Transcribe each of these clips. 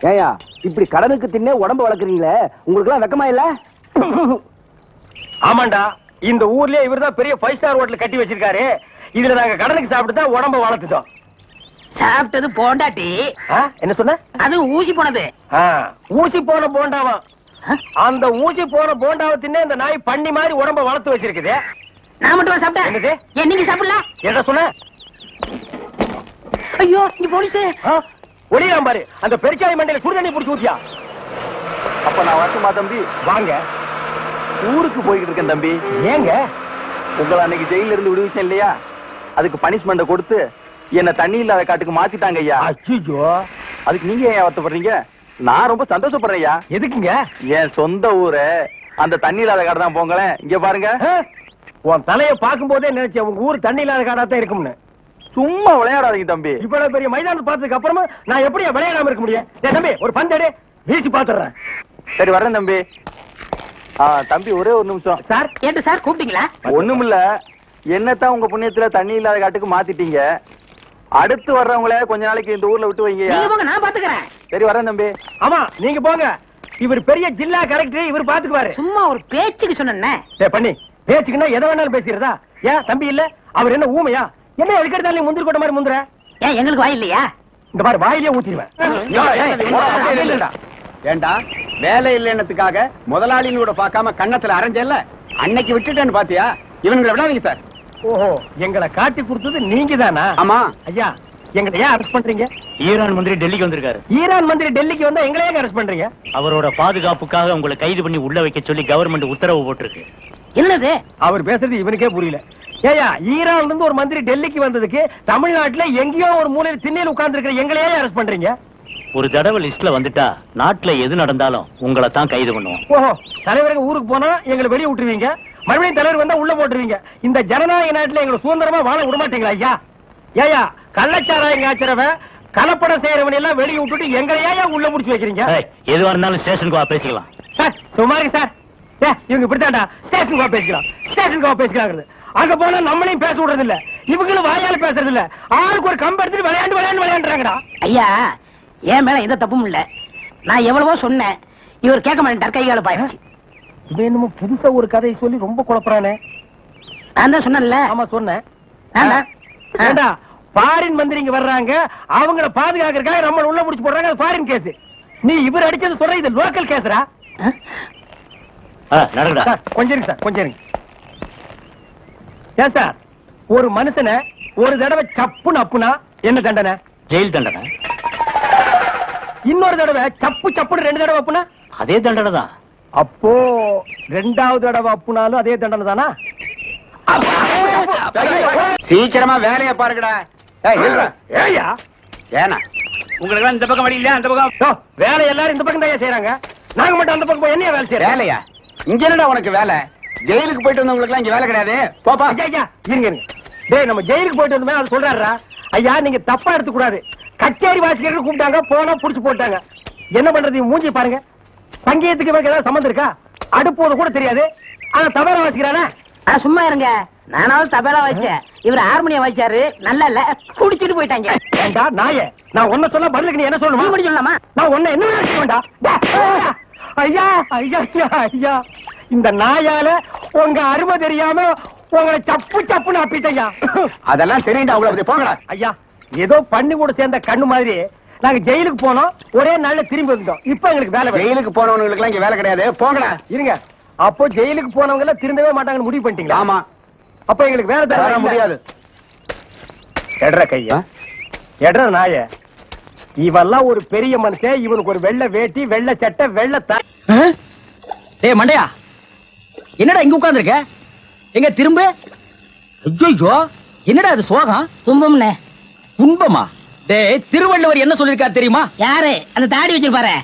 ஏயா இப்படி கடனுக்கு தின்னே உடம்ப வளர்க்குறீங்களே, உங்களுக்கு எல்லாம் வெக்கமா இல்ல? ஆமாண்டா, இந்த ஊர்லயே இவர்தான் பெரிய 5 ஸ்டார் ஹோட்டல் கட்டி வச்சிருக்காரு. இதுல நாங்க கடனுக்கு சாப்பிட்டு தான் உடம்ப வளர்த்துட்டோம். சாப்பிட்டது போண்டாட்டி. என்ன சொன்ன? அது ஊசி போனது. ஊசி போன போண்டாவா? அந்த ஊசி போன போண்டாவை தின்னே இந்த நாய் பண்ணி மாதிரி உடம்ப வளர்த்து வச்சிருக்குது. நான் மட்டும் சாப்பிட்டேன். என்னது? நீங்க சாப்பிடலாம். என்ன சொன்ன? ஐயோ, இங்க போலீஸ். ஒளியாம் பாரு, அந்த பெருச்சாய் மண்டையில சுடுதண்ணி புடிச்சு ஊத்தியா. அப்ப நான் வரட்டுமா தம்பி? வாங்க. ஊருக்கு போய்கிட்டு இருக்கேன் தம்பி. ஏங்க? உங்களை அன்னைக்கு ஜெயில இருந்து விடுவிச்சேன் இல்லையா, அதுக்கு பனிஷ்மெண்ட கொடுத்து என்ன தண்ணி இல்லாத காட்டுக்கு மாத்திட்டாங்க ஐயா. ஐயோ, அதுக்கு நீங்க ஏன் வருத்தப்படுறீங்க? நான் ரொம்ப சந்தோஷப்படுறேன் ஐயா. எதுக்குங்க? என் சொந்த ஊரு அந்த தண்ணி இல்லாத காடு தான். போங்களேன், இங்க பாருங்க. உன் தலைய பாக்கும் போதே நினைச்சேன் உங்க ஊர் தண்ணி இல்லாத காடா தான் இருக்கும்னு. சும்மா விளையாடாதீங்க தம்பி. இவ்வளவு பெரிய மைதானத்தை பார்த்ததுக்கு அப்புறமா நான் எப்படி விளையாடாம இருக்க முடியும்? தம்பி, ஒரு பந்தேடு வீசி பாத்துறேன். சரி வரேன் தம்பி. தம்பி ஒரே ஒரு நிமிஷம். சார், ஏன் சார் கூப்பிட்டீங்களா? ஒண்ணுமில்ல, என்னத்தான் உங்க புண்ணியத்துல தண்ணி இல்லாத காட்டுக்கு மாத்திட்டீங்க. அடுத்து வர்றவங்கள கொஞ்ச நாளைக்கு இந்த ஊர்ல விட்டு வைங்க. நான் பாத்துக்கிறேன். சரி வரேன் தம்பி. ஆமா, நீங்க போங்க. இவர் பெரிய ஜில்லா கலெக்டர், இவர் பாத்துக்குவாரு. சும்மா ஒரு பேச்சுக்கு சொன்னேன். பண்ணி பேச்சுக்குன்னா எதை வேணாலும் பேசிடுறதா? ஏன் தம்பி இல்ல? அவர் என்ன ஊமையா? என்ன எதுக்கெடுத்தாலும் முந்திரி கொட்ட மாதிரி முந்துற? ஏன் எங்களுக்கு வாய் இல்லையா? இந்த மாதிரி வாயிலே ஊத்திடுவேன். ஏண்டா வேலை இல்லைன்னதுக்காக முதலாளின்னு கூட பார்க்காம கண்ணத்துல அரைஞ்சல்ல, அன்னைக்கு விட்டுட்டேன்னு பாத்தியா? இவங்களை விடாதீங்க சார். ஓஹோ, எங்களை காட்டி கொடுத்தது நீங்க தானா? ஆமா ஐயா, எங்களை ஏன் அரெஸ்ட் பண்றீங்க? ஈரான் மந்திரி டெல்லிக்கு வந்திருக்காரு. ஈரான் மந்திரி டெல்லிக்கு வந்தா எங்களை ஏன் அரெஸ்ட் பண்றீங்க? அவரோட பாதுகாப்புக்காக உங்களை கைது பண்ணி உள்ள வைக்க சொல்லி கவர்மெண்ட் உத்தரவு போட்டிருக்கு. என்னது அவர் பேசுறது இவனுக்கே புரியல. ஏயா, ஈரான்ல இருந்து ஒரு மந்திரி டெல்லிக்கு வந்ததுக்கு தமிழ்நாட்டுல எங்கேயோ ஒரு மூலையில திண்ணையில் உட்கார்ந்து இருக்கிற எங்களையே அரெஸ்ட் பண்றீங்க? ஒரு தடவை லிஸ்ட்ல வந்துட்டா நாட்டுல எது நடந்தாலும் உங்களை தான் கைது பண்ணுவோம். ஓஹோ, தலைவருக்கு ஊருக்கு போனா எங்களை வெளியே விட்டுருவீங்க, மறுபடியும் தலைவர் வந்தா உள்ள போட்டுருவீங்க. இந்த ஜனநாயக நாட்டுல எங்களை சுதந்திரமா வாழ விட மாட்டீங்களா ஐயா? ஏயா, கள்ளச்சாராயம் காய்ச்சறவன் கலப்படம் செய்யறவன் எல்லாம் வெளியே விட்டுட்டு எங்களையா உள்ள முடிச்சு வைக்கிறீங்க? எதுவா இருந்தாலும் ஸ்டேஷனுக்கு வா பேசிக்கலாம். சார் சுமாரி சார், இவங்க இப்படித்தான்டா ஸ்டேஷனுக்கு வா பேசிக்கலாம், ஸ்டேஷனுக்கு வா பேசிக்கலாம். அங்க போனா நம்மளையும் பேச விடுறது இல்ல, இவங்களும் வாயால பேசுறது இல்ல. ஆளுக்கு ஒரு கம்பு எடுத்துட்டு விளையாண்டுறாங்கடா. ஐயா, என் மேல எந்த தப்பும் இல்ல. நான் எவ்வளவோ சொன்னேன், இவர் கேட்க மாட்டேன். கைகால பாயிடுச்சு. இது என்னமோ புதுசா ஒரு கதையை சொல்லி ரொம்ப குழப்பறானே. நான் தான் சொன்னேன்ல. ஆமா சொன்னேன். ஃபாரின் மந்திரி இங்க வர்றாங்க, அவங்கள பாதுகாக்கிறதுக்காக நம்ம உள்ள முடிச்சு போடுறாங்க. அது ஃபாரின் கேஸ். நீ இவர் அடிச்சது சொல்ற, இது லோக்கல் கேஸ்ரா. நடக்குதா? கொஞ்சம் இருங்க சார், கொஞ்சம் இருங்க. ஏன் சார், ஒரு மனுஷனை ஒரு தடவை சப்புன்னு அப்புனா என்ன தண்டனை? ஜெயில் தண்டனை. இன்னொரு தடவை சப்பு சப்புன்னு 2 தடவை அப்புனா அதே தண்டனை தான். அப்போ 2வது தடவை அப்புனாலும் அதே தண்டனை தானா? சீக்கிரமா வேலையை பாருங்கடா. ஏயா, ஏனா உங்களுக்கு இந்த பக்கம் வழி இல்ல, அந்த பக்கம் வேலை எல்லாரும் இந்த பக்கம் தான் செய்யறாங்க. நாங்க மட்டும் அந்த பக்கம் என்ன வேலை செய்யறோம்? வேலையா? இங்க என்னடா உனக்கு வேலை? ஜெயிலுக்கு போயிட்டு வந்தவங்களுக்கு எல்லாம் இங்க வேலை கிடையாது. போப்பா. ஐயா இருங்க இருங்க. டேய், நம்ம ஜெயிலுக்கு போயிட்டு வந்தோமே அது சொல்றாருடா. ஐயா, நீங்க தப்பா எடுத்துக்க கூடாது. கச்சேரி வாசிக்கிறதுக்கு கூப்பிட்டாங்க, போனா புடிச்சு போட்டாங்க. என்ன பண்றது? மூஞ்சி பாருங்க. சங்கீதத்துக்கு இவருக்கு ஏதாவது சம்பந்தம் இருக்கா? அடுப்போது கூட தெரியாது, ஆனா தபேலா வாசிக்கிறானே. சும்மா இருங்க, நானாவது தபேலா வாசிச்சேன், இவர் ஹார்மோனியம் வாசிச்சாரு. நல்லா இல்ல, குடிச்சிட்டு போயிட்டாங்க. ஏண்டா நாயே, நான் ஒன்ன சொல்ல பதிலுக்கு நீ என்ன சொல்லணுமா? நீ சொல்லலாமா? நான் ஒன்ன என்ன வேண்டா. ஐயா ஐயா ஐயா, இந்த நாயால உங்க அருமை தெரியாம உங்களை சப்பு சப்புன்னு அப்பிட்டையா. அதெல்லாம் தெரியுண்டா, அவ்வளவு போங்கடா. ஐயா, ஏதோ பண்ணி கூட சேர்ந்த கண்ணு மாதிரி நாங்க ஜெயிலுக்கு போனோம், ஒரே நாள்ல திரும்பி வந்துட்டோம். இப்ப எங்களுக்கு வேலை. ஜெயிலுக்கு போனவங்களுக்கு எல்லாம் இங்க வேலை கிடையாது, போங்கடா. இருங்க, அப்போ ஜெயிலுக்கு போனவங்க எல்லாம் திருந்தவே மாட்டாங்கன்னு முடிவு பண்ணிட்டீங்களா? ஆமா. அப்ப எங்களுக்கு வேலை தர முடியாது. எட்ற கையா, எட்ற நாய. இவெல்லாம் ஒரு பெரிய மனுஷன், இவனுக்கு ஒரு வெள்ளை வேட்டி, வெள்ளை சட்டை, வெள்ளை டேய் மண்டையா, என்னடா இங்க உட்கார்ந்திருக்க? எங்க திரும்ப? ஐயோ, என்னடா அது சோகம்? துன்பம்னே. துன்பமா? டேய், திருவள்ளுவர் என்ன சொல்லிருக்காரு தெரியுமா? யாரு? அந்த தாடி வச்சிருப்பாரு.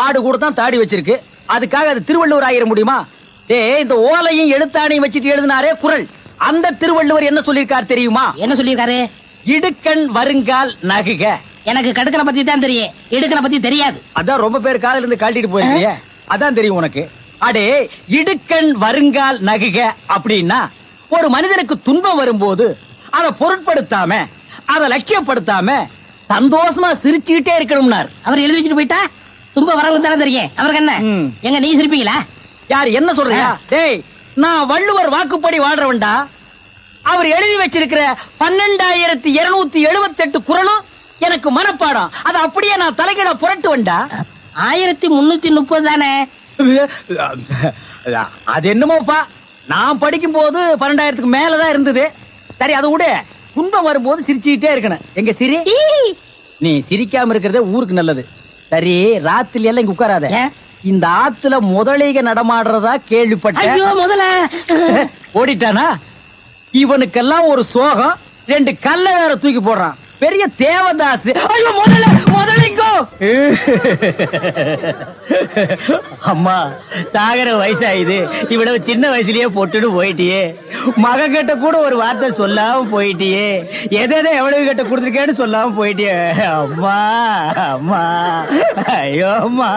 ஆடு கூட தான் தாடி வச்சிருக்கு, அதுக்காக அது திருவள்ளுவர் ஆயிர முடியுமா? டேய், இந்த ஓலையும் எழுத்தாணையும் வச்சிட்டு எழுதினாரே குறள், அந்த திருவள்ளுவர் என்ன சொல்லிருக்காரு தெரியுமா? என்ன சொல்லிருக்காரு? இடுக்கண் வருங்கால் நகுக. எனக்கு கடுக்கனை பத்தி தான் தெரியும், இடுக்கனை பத்தி தெரியாது. அதான் ரொம்ப பேர் காதுல இருந்து கழட்டிட்டு போயிருக்கீங்க, அதான் தெரியும் உனக்கு. அடே, இடுக்கண் வருங்கால் நகுக அப்படின்னா ஒரு மனிதனுக்கு துன்பம் வரும்போது அதை பொருட்படுத்தாம, அதை லட்சியப்படுத்தாம சந்தோஷமா சிரிச்சுக்கிட்டே இருக்கணும்னார். அவர் எழுதி வச்சுட்டு போயிட்டா தும்ப வரவங்க தானே தெரியும். அவருக்கு என்ன எங்க நீ சிரிப்பீங்களா? யார் என்ன சொல்றீங்க? டேய், நான் வள்ளுவர் வாக்குப்படி வாழ்றவன்டா. அவர் எழுதி வச்சிருக்கிற 12,278 குறளும் எனக்கு மனப்பாடம். அது அப்படியே நான் தலைகீழ புரட்டுவன்டா. 1330 தானே? அது என்னமோப்பா, நான் படிக்கும் போது 12,000க்கு மேலதான் இருந்தது. சரி, அது விட துன்பம் வரும்போது சிரிச்சுக்கிட்டே இருக்கணும். எங்க சிரி, நீ சிரிக்காம இருக்கிறதே ஊருக்கு நல்லது. சரி, ராத்திரி எல்லாம் இங்க உட்காராத. இந்த ஆத்துல முதலைக நடமாடுறதா கேள்விப்பட்டேன். ஐயோ, முதல்ல ஓடிட்டானா? இவனுக்கெல்லாம் ஒரு சோகம், 2 கல்ல வேற தூக்கி போடுறான். பெரிய தேவதாஸ். ஐயோ, முதலிங்கோ. அம்மா, சாகர வயசாயுது, இவ்வளவு சின்ன வயசுலயே பொட்டுன்னு போயிட்டியே. மகன் கிட்ட கூட ஒரு வார்த்தை சொல்லாம போயிட்டியே. எதை எவ்வளவு கிட்ட கொடுத்துருக்கேன்னு சொல்லாம போயிட்டியே. அம்மா அம்மா, ஐயோ அம்மா.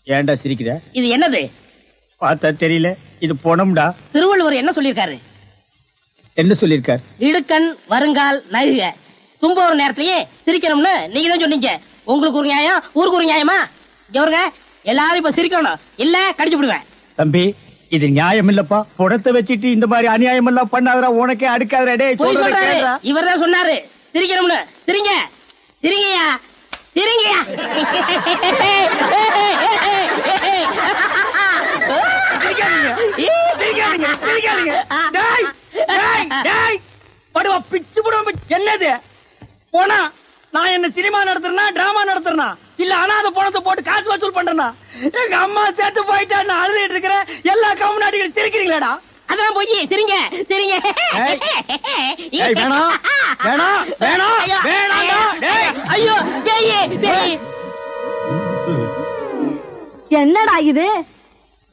ஏன்டா சிரிக்கிற? இது என்னது? பார்த்தா தெரியல, இது பொணம்டா. திருவள்ளுவர் என்ன சொல்லிருக்காரு? என்ன சொல்லிருக்காரு? இடுக்கண் வருங்கால் நகுக. தும்ப ஒரு நேரத்திலேயே சிரிக்கணும்னு நீங்க தான் சொன்னீங்க. உங்களுக்கு ஒரு நியாயம், ஊருக்கு ஒரு நியாயமா? இவருங்க எல்லாரும் இப்ப சிரிக்கணும், இல்ல கடிச்சு விடுவேன். தம்பி, இது நியாயம் இல்லப்பா. புடத்தை வச்சிட்டு இந்த மாதிரி அநியாயம் எல்லாம் பண்ணாதடா. உனக்கே அடுக்காதடா. இவர் தான் சொன்னாரு சிரிக்கணும்னு. சிரிங்க, சிரிங்கயா, சிரிங்கயா. என்னது போனா? நான் என்ன சினிமா நடத்துறேனா, டிராமா நடத்துறேனா, இல்ல அனாதை பணத்தை போட்டு காசு வசூல் பண்றேனா? எங்க அம்மா சேர்த்து போயிட்டா நான் அழுதுட்டு இருக்கிறேன். எல்லா கம்நாட்டிகளும் சிரிக்கிறீங்களாடா? அதான் போய் சிரிங்க, சிரிங்க. வேணாம் வேணாம் வேணாம் வேணாம். ஐயோ, பேய். என்னடா இது?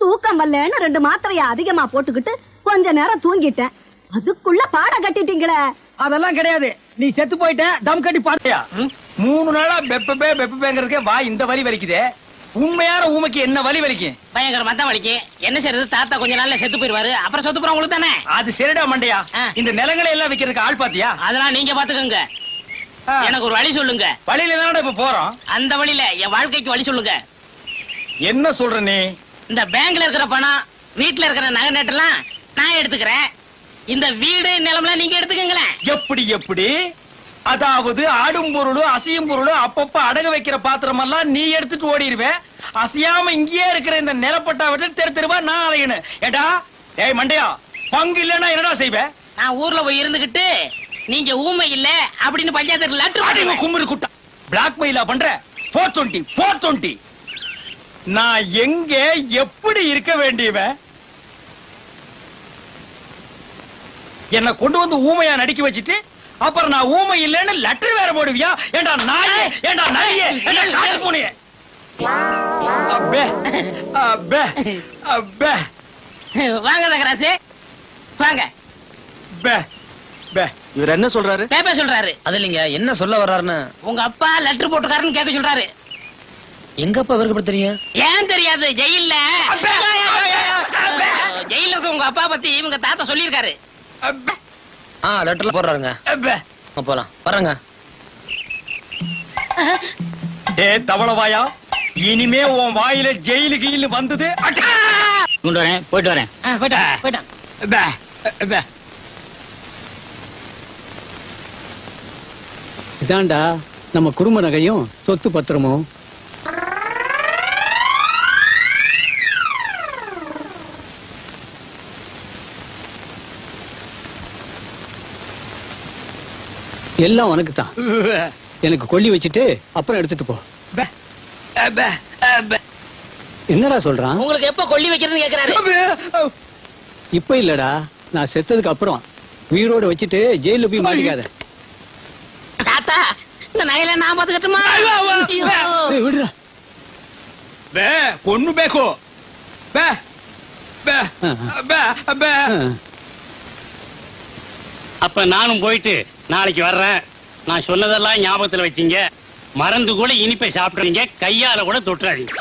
தூக்கம் வரலன்னு 2 மாத்திரைய அதிகமா போட்டுக்கிட்டு கொஞ்ச நேரம் தூங்கிட்டேன். அதுக்குள்ள பாட கட்டிட்டீங்களே. அதெல்லாம் கிடையாது. நீ செத்து போயிட்ட, தம் கட்டி பாட்டியா? 3 நாளா பெப்பேங்கிறதுக்கே வா இந்த வலி வலிக்குதே. உண்மையான ஊமைக்கு என்ன வலி வலிக்கும்? பயங்கரமா தான் வலிக்கு. என்ன செய்யறது? தாத்தா கொஞ்ச நாள்ல செத்து போயிருவாரு. அப்புறம் சொத்து போற உங்களுக்கு தானே. அது சரிடா மண்டையா. இந்த நிலங்களை எல்லாம் விக்கிறதுக்கு ஆள் பாத்தியா? அதெல்லாம் நீங்க பாத்துக்கோங்க. எனக்கு ஒரு வழி சொல்லுங்க. வழியில தானடா இப்ப போறோம். அந்த வழியில என் வாழ்க்கைக்கு வழி சொல்லுங்க. என்ன சொல்ற நீ? இந்த பேங்க்ல இருக்கிற பணம், வீட்டுல இருக்கிற நகை நட்டெல்லாம் நான் எடுத்துக்கிறேன். இந்த வீடு நிலம்லாம் நீங்க எடுத்துக்கங்களேன். எப்படி? அதாவது ஆடும் பொருளும் அசையும் பொருளும் அப்பப்ப அடக வைக்கிற பாத்திரம் எல்லாம் நீ எடுத்துட்டு ஓடிடுவேன். அசையாம இங்கேயே இருக்கிற இந்த நிலப்பட்டாவற்றை தெருவா நான் அலையணும். ஏடா ஏய் மண்டையா, பங்கு இல்லன்னா என்னடா செய்வேன்? நான் ஊர்ல போய் இருந்துகிட்டு நீங்க ஊமை இல்ல அப்படின்னு பஞ்சாயத்து லெட்டர் கும்புரு குட்டா பிளாக் மெயிலா பண்ற. 420 நான் எங்க எப்படி இருக்க வேண்டியவன்? என்ன கொண்டு வந்து ஊமையா நடிக்க வச்சிட்டு அப்புறம் நான் ஊமை இல்லன்னு லெட்டர் வேற போடுவியா? ஏண்டா நாயே, ஏண்டா நாயே, ஏண்டா காட்டு பூனையே. அப்பே அப்பே அப்பே. வாங்க தகராசு, வாங்க. பே பே. இவர் என்ன சொல்றாரு? பேப்பர் சொல்றாரு. அது இல்லைங்க, என்ன சொல்ல வர்றாருன்னு. உங்க அப்பா லெட்டர் போட்டுக்காருன்னு கேட்க சொல்றாரு. எங்க அப்பா இவருக்கு எப்படி தெரியும்? ஏன் தெரியாது? ஜெயில்ல இருக்க உங்க அப்பா பத்தி இவங்க தாத்தா சொல்லிருக்காரு. லெட்டர்ல போடுறாருங்க. போலாம் வர்றங்க. தவளவாயா, இனிமே உன் வாயில ஜெயிலு கீழ் வந்தது. கொண்டு வரேன், போயிட்டு வரேன். போயிட்டான். இதாண்டா நம்ம குடும்ப நகையும் சொத்து பத்திரமும். எல்லாம் உனக்கு தான். எனக்கு கொல்லி வச்சுட்டு அப்புறம் எடுத்துட்டு போ. என்னடா சொல்றான்? உங்களுக்கு எப்ப கொல்லி வைக்கிறதுன்னு கேக்குறாரு. இப்ப இல்லடா, நான் செத்ததுக்கு அப்புறம். உயிரோட வச்சுட்டு ஜெயில போய் மாட்டிக்காத. தாத்தா, இந்த நகையில நான் பாத்துக்கட்டுமா? விடுறா. பொண்ணு பேக்கோ. அப்ப நானும் போயிட்டு நாளைக்கு வர்றேன். நான் சொன்னதெல்லாம் ஞாபகத்துல வச்சீங்க. மறந்து கூட இனிப்பை சாப்பிடுறீங்க, கையால கூட தொட்டுறாதீங்க.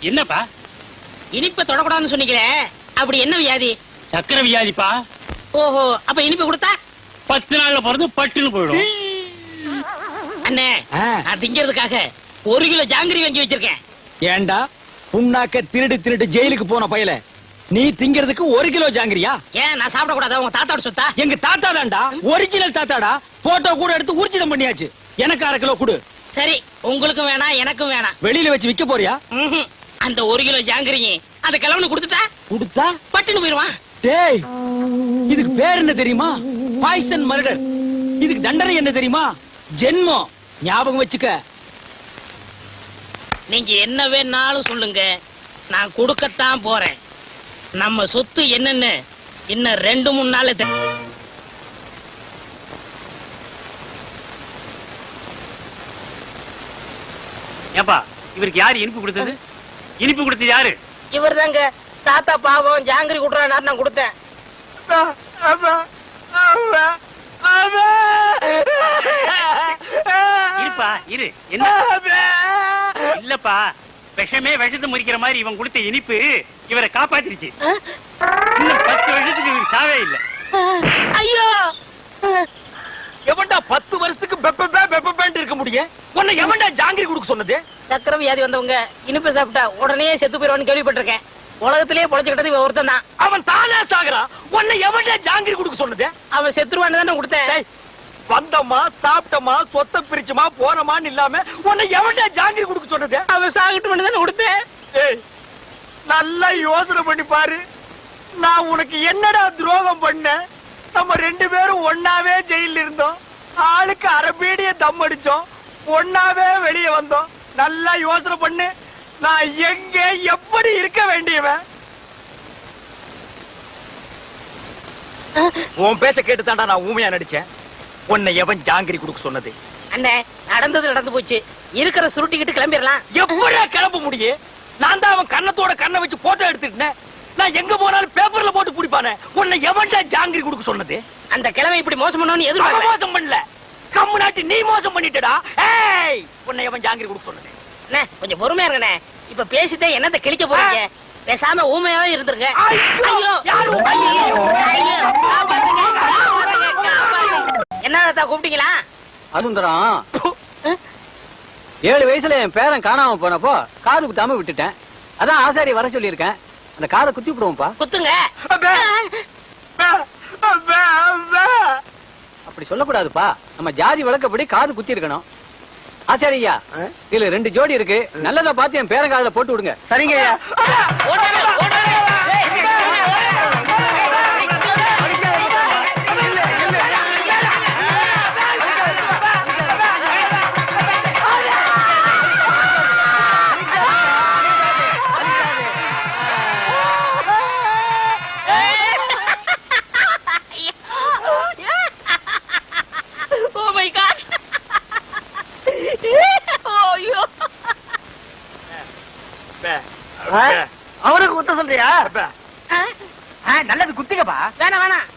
என்னப்பா இனிப்ப தொடக்கூடாதுன்னு சொன்னீங்களே, அப்படி என்ன வியாதி? சக்கரை வியாதிப்பா. ஓஹோ, அப்ப இனிப்பு கொடுத்தா 10 நாள்ல பிறந்து பட்டுன்னு போயிடும். அண்ணே, நான் திங்கிறதுக்காக 1 கிலோ ஜாங்கிரி வாங்கி வச்சிருக்கேன். ஏண்டா புண்ணாக்க திருடு திருடு ஜெயிலுக்கு போன பயல, நீ திங்கிறதுக்கு 1 கிலோ ஜாங்கிரியா? ஏன் நான் சாப்பிட கூடாதா? உங்க தாத்தாவோட சொத்தா? எங்க தாத்தா தான்டா, ஒரிஜினல் தாத்தாடா. போட்டோ கூட எடுத்து ஊர்ஜிதம் பண்ணியாச்சு. எனக்கு 1/2 கிலோ கொடு. சரி, உங்களுக்கும் வேணாம் எனக்கும் வேணாம். வெளியில வச்சு விக்க போறியா? அந்த 1 கிலோ ஜாங்கிரியும் அந்த கிழவனு கொடுத்துட்டா கொடுத்தா பட்டுன்னு போயிருவான். டேய், இதுக்கு பேர் என்ன தெரியுமா? Poison murder. இதுக்கு தண்டனை என்ன தெரியுமா? ஜென்மம். ஞாபகம் வச்சுக்க. நீங்க என்ன வேணாலும் சொல்லுங்க, நான் கொடுக்கத்தான் போறேன். நம்ம சொத்து என்னன்னு இன்னும் 2-3 நாள். ஏப்பா, இவருக்கு யாரு இனிப்பு கொடுத்தது? இனிப்பு கொடுத்தது யாரு? இவர் தாங்க. தாத்தா பாவம் ஜாங்கிரி குடுறாரு, நான் கொடுத்தேன். இருப்பா இரு. என்ன இல்லப்பா, விஷமே விஷத்தை முறிக்கிற மாதிரி இவன் கொடுத்த இனிப்பு இவரை காப்பாத்திருச்சு. இன்னும் 10 வருஷத்துக்கு இவருக்கு சாவே இல்ல. ஐயோ, எவன்டா 10 வருஷத்துக்கு பெப்பேன்ட்டு இருக்க முடியும்? உன்னை எவன்டா ஜாங்கிரி கொடுக்க சொன்னது? சக்கரை வியாதி வந்தவங்க இனிப்பு சாப்பிட்டா உடனே செத்து போயிடுவான்னு கேள்விப்பட்டிருக்கேன். உலகத்திலேயே பொழைச்சுக்கிட்டது இவன் ஒருத்தன் தான். அவன் தானே சாகுறான். உன்னை எவன்டா ஜாங்கிரி கொடுக்க சொன்னது? அவன் செத்துருவான்னு தானே கொடுத்தேன். வந்தமா சாப்பிட்டமா சொத்தை பிரிச்சுமா போனமான்னு இல்லாம உன்னை எவன்டா ஜாங்கிரி கொடுக்க சொன்னது? அவன் சாகிட்டு தானே கொடுத்தேன். நல்லா யோசனை பண்ணி பாரு. நான் உனக்கு என்னடா துரோகம் பண்ண? நம்ம 2 பேரும் ஒன்னாவே ஜெயில இருந்தோம். ஆளுக்கு அரபீடிய தம் அடிச்சோம். ஒன்னாவே வெளியே வந்தோம். நல்லா யோசனை பண்ணு. நான் எங்க எப்படி இருக்க வேண்டியவன்? உன் பேச்ச கேட்டுதான்டா நான் ஊமையா நடிச்சேன். உன்னை எவன் ஜாங்கிரி கொடுக்க சொன்னது? அண்ணே, நடந்தது நடந்து போச்சு. இருக்கிற சுருட்டிக்கிட்டு கிளம்பிடலாம். எப்படியா கிளம்ப முடியும்? நான் தான் அவன் கண்ணத்தோட கண்ணை வச்சு போட்டோ எடுத்துட்டேன். நான் எங்க போனாலும் பேப்பர்ல போட்டு குடிப்பானே. உன்னை எவன்டா ஜாங்கிரி கொடுக்க சொன்னது? அந்த கிழமை இப்படி மோசம் பண்ணணும்னு எதிர்பார்க்க. மோசம் பண்ணல, கம்மு நாட்டி நீ மோசம் பண்ணிட்டடா. ஏய், உன்னை எவன் ஜாங்கிரி கொடுக்க சொன்னது? அண்ணே, கொஞ்சம் பொறுமையா இருங்கண்ணே. இப்ப பேசிட்டே என்னத்தை கிழிக்க போறீங்க? பேசாம ஊமையாவே இருந்துருங்க. ஐயோ, யாரு ஊமை? என்ன தாத்தா கூப்பிட்டீங்களா? சுந்தரம், 7 வயசுல என் பேரன் காணாம போனப்போ காது குத்தாம விட்டுட்டேன். அதான் ஆசாரி வர சொல்லியிருக்கேன். அந்த காதை குத்தி விடுவோம்ப்பா. குத்துங்க. அப்படி சொல்லக்கூடாதுப்பா. நம்ம ஜாதி வழக்கப்படி காது குத்தி இருக்கணும். ஆசாரியா, இதுல 2 ஜோடி இருக்கு. நல்லதா பார்த்து என் பேரன் காதுல போட்டு விடுங்க. சரிங்க ஐயா. அவருக்கு குத்த சொல்றியா? நல்லது குத்துங்கப்பா. வேணாம் வேணாம்.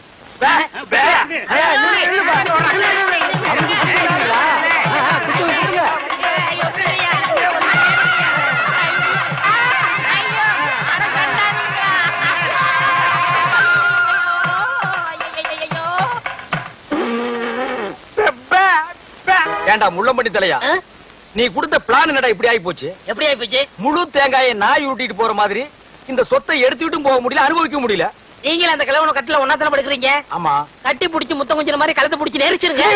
ஏண்டா முள்ளம்பட்டி தலையா, நீ கொடுத்த பிளான் என்னடா இப்படி ஆகி போச்சு? எப்படி ஆகி போச்சு? முழு தேங்காயை நாய் ஊட்டிட்டு போற மாதிரி இந்த சொத்தை எடுத்துட்டும் போக முடியல, அனுபவிக்க முடியல. நீங்களே அந்த கிழவன கட்டில ஒன்னாத்தான படுக்கிறீங்க. ஆமா, கட்டி புடிச்சு முத்தம் கொஞ்சம் மாதிரி கழுத்தை புடிச்சு நெரிச்சிருங்க.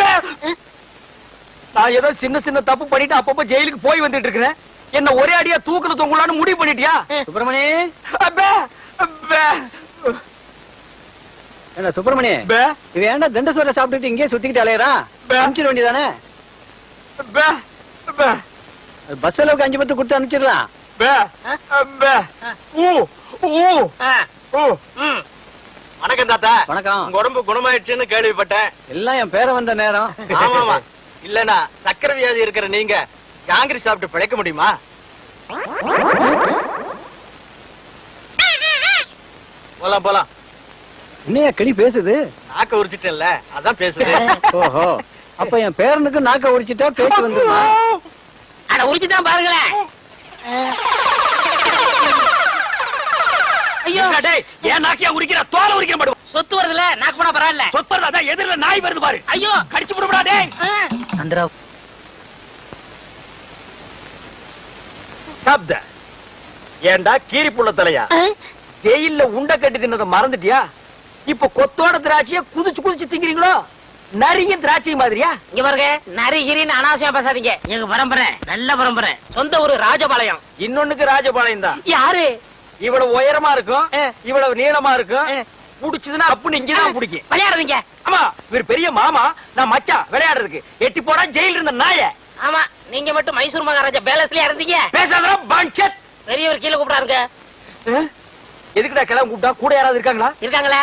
நான் ஏதோ சின்ன சின்ன தப்பு பண்ணிட்டு அப்பப்ப ஜெயிலுக்கு போய் வந்துட்டு இருக்கிறேன். என்ன ஒரே அடியா தூக்குல தொங்கலான்னு முடிவு பண்ணிட்டியா? சுப்பிரமணி, என்ன சுப்பிரமணி, இவன் ஏன்டா தண்டசோரை சாப்பிட்டுட்டு இங்கே சுத்திக்கிட்டு அலையறான்? அனுப்பிச்சிட வேண்டியதானே? பஸ் அளவுக்கு 5 பத்து கொடுத்து அனுப்பிச்சிடலாம். வணக்கம் தாத்தா. வணக்கம். உங்க உடம்பு குணமாயிடுச்சுன்னு கேள்விப்பட்டேன். எல்லாம் என் பேர வந்த நேரம். ஆமாமா, இல்லனா சக்கரை வியாதி இருக்கிற நீங்க ஜாங்கிரி சாப்பிட்டு பிழைக்க முடியுமா? போலாம் போலாம். என்னையா கிளி பேசுது? நாக்க உரிச்சிட்டல அதான் பேசுது. ஓஹோ, அப்ப என் பேரனுக்கு நாக்க உரிச்சிட்டா பேச்சு வந்துருமா? அட உரிச்சுதான் பாருங்களேன். ஐயோ டேய், ஏன் நாக்கியா உரிக்கிற? தோலை உரிக்க மாட்டோம். சொத்து வருதுல, நாக்கு போனா பரவாயில்ல. சொற்பறதா அதான் எதிரில நாய் வருது பாரு. ஐயோ கடிச்சு விடுடா டேய். அந்தரா சாப்த ஏண்டா கீரி புள்ள தலையா, ஜெயில்ல உண்டை கட்டி தின்னதை மறந்துட்டியா? இப்ப கொத்தோட திராட்சைய குதிச்சு குதிச்சு திங்கிறீங்களோ? நரியும் திராட்சை மாதிரியா? இங்க பாருங்க, நரிகிரின்னு அனாவசியம் பேசாதீங்க. எங்க பரம்பரை நல்ல பரம்பரை. சொந்த ஊரு ராஜபாளையம். இன்னொன்னுக்கு ராஜபாளையம் தான். யாரு? இவ்வளவு உயரமா இருக்கும், இவ்வளவு நீளமா இருக்கும். புடிச்சதுன்னா அப்படின்னு இங்கதான் பிடிக்கும். விளையாடுறீங்க? ஆமா, இவர் பெரிய மாமா, நான் மச்சான் விளையாடுறதுக்கு. எட்டி போடா ஜெயில இருந்த நாய. ஆமா, நீங்க மட்டும் மைசூர் மகாராஜா பேலஸ்லயா இருந்தீங்க. பேசாத பஞ்சத். பெரியவர் கீழே கூப்பிடாருங்க. எதுக்குடா கிளம்ப கூப்பிட்டா? கூட யாராவது இருக்காங்களா? இருக்காங்களே.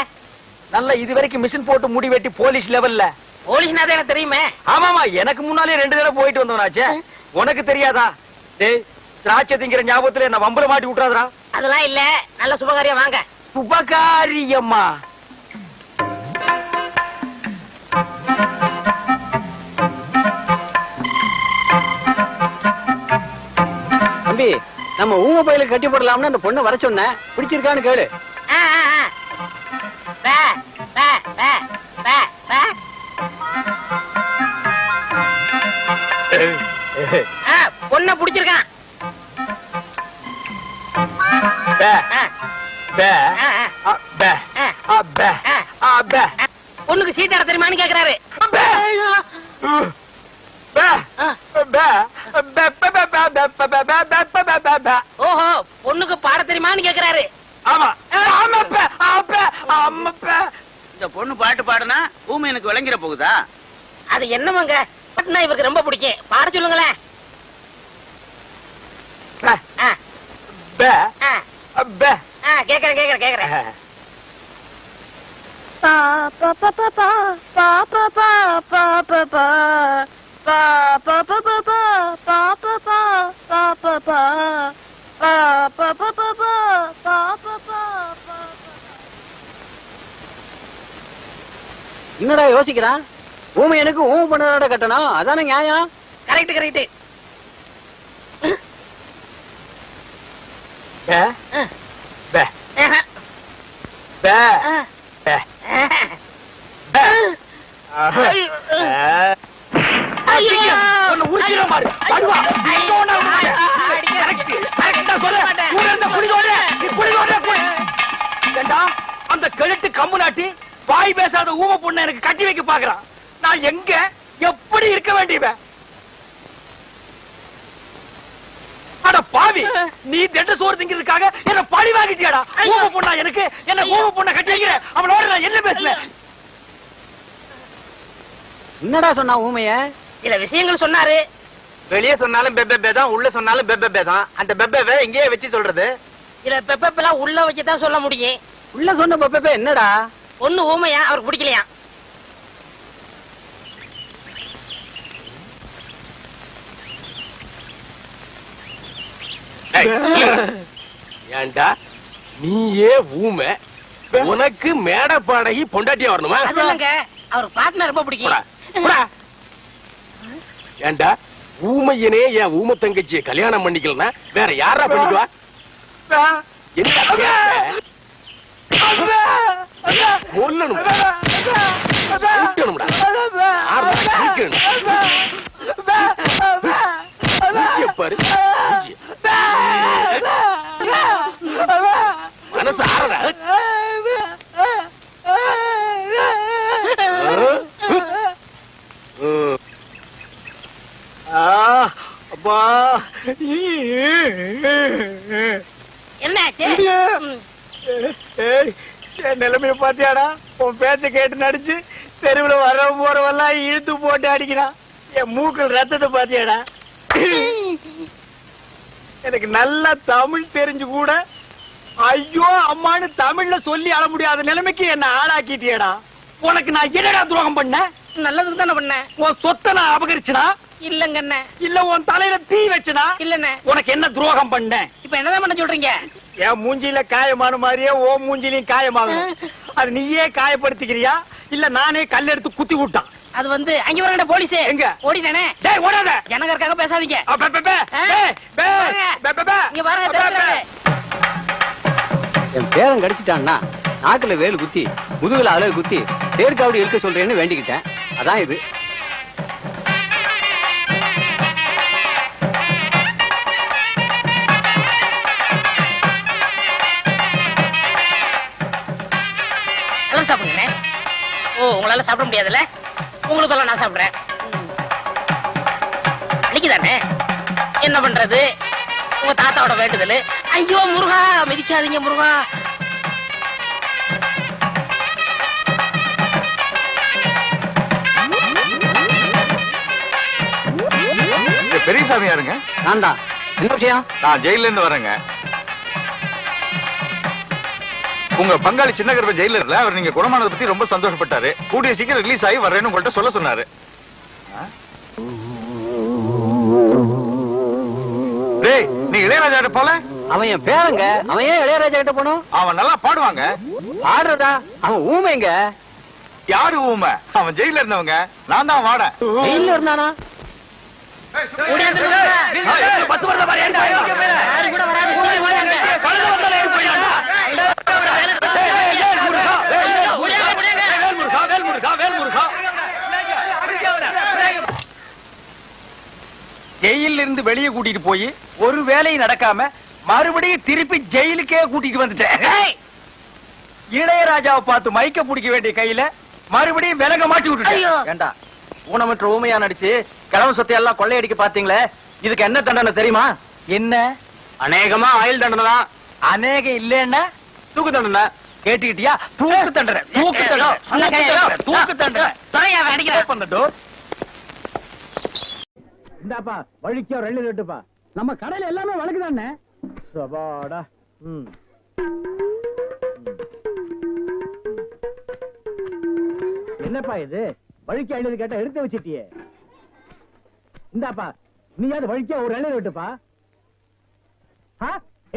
நல்ல இது வரைக்கும் மிஷின் போட்டு முடி வெட்டி போலீஸ் லெவல்ல. போலீஸ்னா எனக்கு தெரியுமே. ஆமாமா, எனக்கு முன்னாலே 2 தடவை போயிட்டு வந்தவனாச்சே. உனக்கு தெரியாதா? டேய், திராட்சை திங்கிற ஞாபகத்துல என்ன வம்பல மாட்டி விட்டுறாதடா. அதெல்லாம் இல்ல, நல்ல சுபகாரியம் வாங்க. சுபகாரியம்மா? தம்பி, நம்ம ஊம பயில கட்டி போடலாம்னு அந்த பொண்ணை வர சொன்னேன். பிடிச்சிருக்கான்னு கேளு. பே, பே, பே, பே, பே. பொண்ணை பிடிச்சிருக்கான். பே ஆ, பே ஆ, ஆ. பே பே பே பொண்ணுக்கு சீட் ஆட தெரியுமான்னு கேக்குறாரு. பே பே ஆ. பே பே பே பே பே பே பே பே பே பே பே. ஓஹோ, பொண்ணுக்கு பாட தெரியுமான்னு கேக்குறாரு. ஆமா ஆமா பே ஆமா பே. இந்த பொண்ணு பாட்டு பாடுனா ஊமை எனக்கு விளங்கிற போகுதா? அது என்னமாங்க, பாட்டுனா இவருக்கு ரொம்ப பிடிக்கும். பாட சொல்லுங்களேன். பே ஆ, பே ஆ, பே. ஆ, கேக்குறேன். என்னடா யோசிக்கிறான்? ஊமை எனக்கு ஊமை பண்ணதோட கட்டணும், அதானே நியாயம். கரெக்ட். பே பே பே பே பே. ஒன்னு உரிச்சிட மாறு. படுவா. இன்னொன்னு கரெக்ட். கரெக்ட்டா சொல்லு. கூட இருந்த புடிதோட. நீ புடிதோட போய். ஏண்டா, அந்த கழுத்து கம்பு நாட்டி வாய் பேசாத ஊம பொண்ணை எனக்கு கட்டி வைக்க பாக்குறான். நான் எங்க எப்படி இருக்க வேண்டியவன்? அட பாவி, நீ திட்ட சோறு திங்கிறதுக்காக என்ன பழி வாங்கிட்டியாடா? ஊம பொண்ணா எனக்கு? என்ன ஊம பொண்ணை கட்டி வைக்கிற? அவளோட நான் என்ன பேசுவேன்? என்னடா சொன்னா ஊமைய? சில விஷயங்கள் சொன்னாரு. வெளியே சொன்னாலும் பெப்பே தான், உள்ள சொன்னாலும் பெப்பே தான். அந்த பெப்பே இங்கேயே வச்சு சொல்றது. சில பெப்பெல்லாம் உள்ள வச்சுதான் சொல்ல முடியும். உள்ள சொன்ன பப்பே என்னடா? பொண்ணு ஊமையா, அவருக்கு பிடிக்கலையா? ஏண்டா, நீயே ஊமை, உனக்கு மேட பாடகி பொண்டாட்டியா வரணுமா? அது இல்லங்க, அவருக்கு பாட்டுனா ரொம்ப பிடிக்கும். ஏண்டா, ஊமையனே என் ஊம தங்கச்சியை கல்யாணம் பண்ணிக்கலன்னா வேற யாரா பண்ணிக்குவா? மனசு ஆறடா. அப்பா, என்னாச்சு? என் நிலைமைய பாத்தியாடா? உன் பேச்ச கேட்டு நடிச்சு தெருவுல வர போறவெல்லாம் இழுத்து போட்டு அடிக்கிறான். என் மூக்கள் ரத்தத்தை பாத்தியாடா? எனக்கு நல்லா தமிழ் தெரிஞ்சு கூட ஐயோ அம்மான்னு தமிழ்ல சொல்லி அழ முடியாத நிலைமைக்கு என்ன ஆளாக்கிட்டியடா. உனக்கு நான் என்னடா துரோகம் பண்ண? நல்லதுக்கு தானே பண்ண. உன் சொத்தை நான் அபகரிச்சனா? இல்லங்க. இல்ல உன் தலையில தீ வச்சனா? இல்லண்ணே. உனக்கு என்ன துரோகம் பண்ண? இப்ப என்னதான் பண்ண சொல்றீங்க? என் மூஞ்சில காயமான மாதிரியே ஓ மூஞ்சிலையும் காயமாகும். அது நீயே காயப்படுத்திக்கிறியா இல்ல நானே கல் எடுத்து குத்தி விட்டான்? அது வந்து அங்க வரங்க போலீஸ் எங்க ஓடிதானே? டேய் ஓடாத. ஜனங்க இருக்காங்க பேசாதீங்க. இங்க பாருங்க. என் பேரன் கடிச்சிட்டான்னா நாக்குல வேல் குத்தி முதுகுல அழகு குத்தி தேர்காவடி இழுக்க சொல்றேன்னு வேண்டிக்கிட்டேன். அதான் இது. எல்லாம் சாப்பிடுங்க. ஓ உங்களால சாப்பிட முடியாதுல்ல, உங்களுக்கு எல்லாம் நான் சாப்பிடுறேன். அன்னைக்குதானே என்ன பண்றது, உங்க தாத்தாவோட வேண்டுதல். ஐயோ முருகா மிதிக்காதீங்க முருகா. பெரியசாமி யாருங்க? நான் தான். என்ன விஷயம்? நான் ஜெயில இருந்து வரேங்க. உங்க பங்காளி சின்னகர்ப ஜெயில இருக்கல, அவர் நீங்க குணமானதை பத்தி ரொம்ப சந்தோஷப்பட்டாரு. கூடிய சீக்கிரம் ரிலீஸ் ஆகி வர்றேன்னு உங்கள்கிட்ட சொல்ல சொன்னாரு. டேய் நீ இளையராஜா கிட்ட போல? அவன் என் பேரங்க. அவன் ஏன் இளையராஜா கிட்ட போனோம்? அவன் நல்லா பாடுவாங்க. ஆடுறதா? அவன் ஊமைங்க. யாரு ஊமை? அவன் ஜெயில இருந்தவங்க. நான் தான் வாட. ஜெயில இருந்தானா? ஜெயில இருந்து வெளியே கூட்டிட்டு போய் ஒரு வேலையும் நடக்காம மறுபடியும் திருப்பி ஜெயிலுக்கே கூட்டிட்டு வந்துட்டேன். இளையராஜாவை பார்த்து மைக்க பிடிக்க வேண்டிய கையில மறுபடியும் விலக மாட்டி விட்டுட்டேன். ஏண்டா ஊனமற்ற ஊமையா நடிச்சு கிழமை சொத்தை எல்லாம் கொள்ளையடிக்க பாத்தீங்களே, இதுக்கு என்ன தண்டனை தெரியுமா? என்ன? அநேகமா ஆயுள் தண்டனை தான். அநேகம் இல்லன்னா தூக்கு தண்டனை. கேட்டுக்கிட்டியா? தூக்கு தண்டனை. தூக்கு தண்டனை. தூக்கு தண்டனை. இந்தாப்பா வழிக்கோ ரெண்டு ரெட்டுப்பா. நம்ம கடையில எல்லாமே வழக்குதானே. சபாடா. என்னப்பா இது வழிக்கு எழுதி கேட்டா எடுத்து வச்சிட்டியே. இந்தாப்பா நீயாவது வழிக்கோ ஒரு ரெண்டு ரெட்டுப்பா.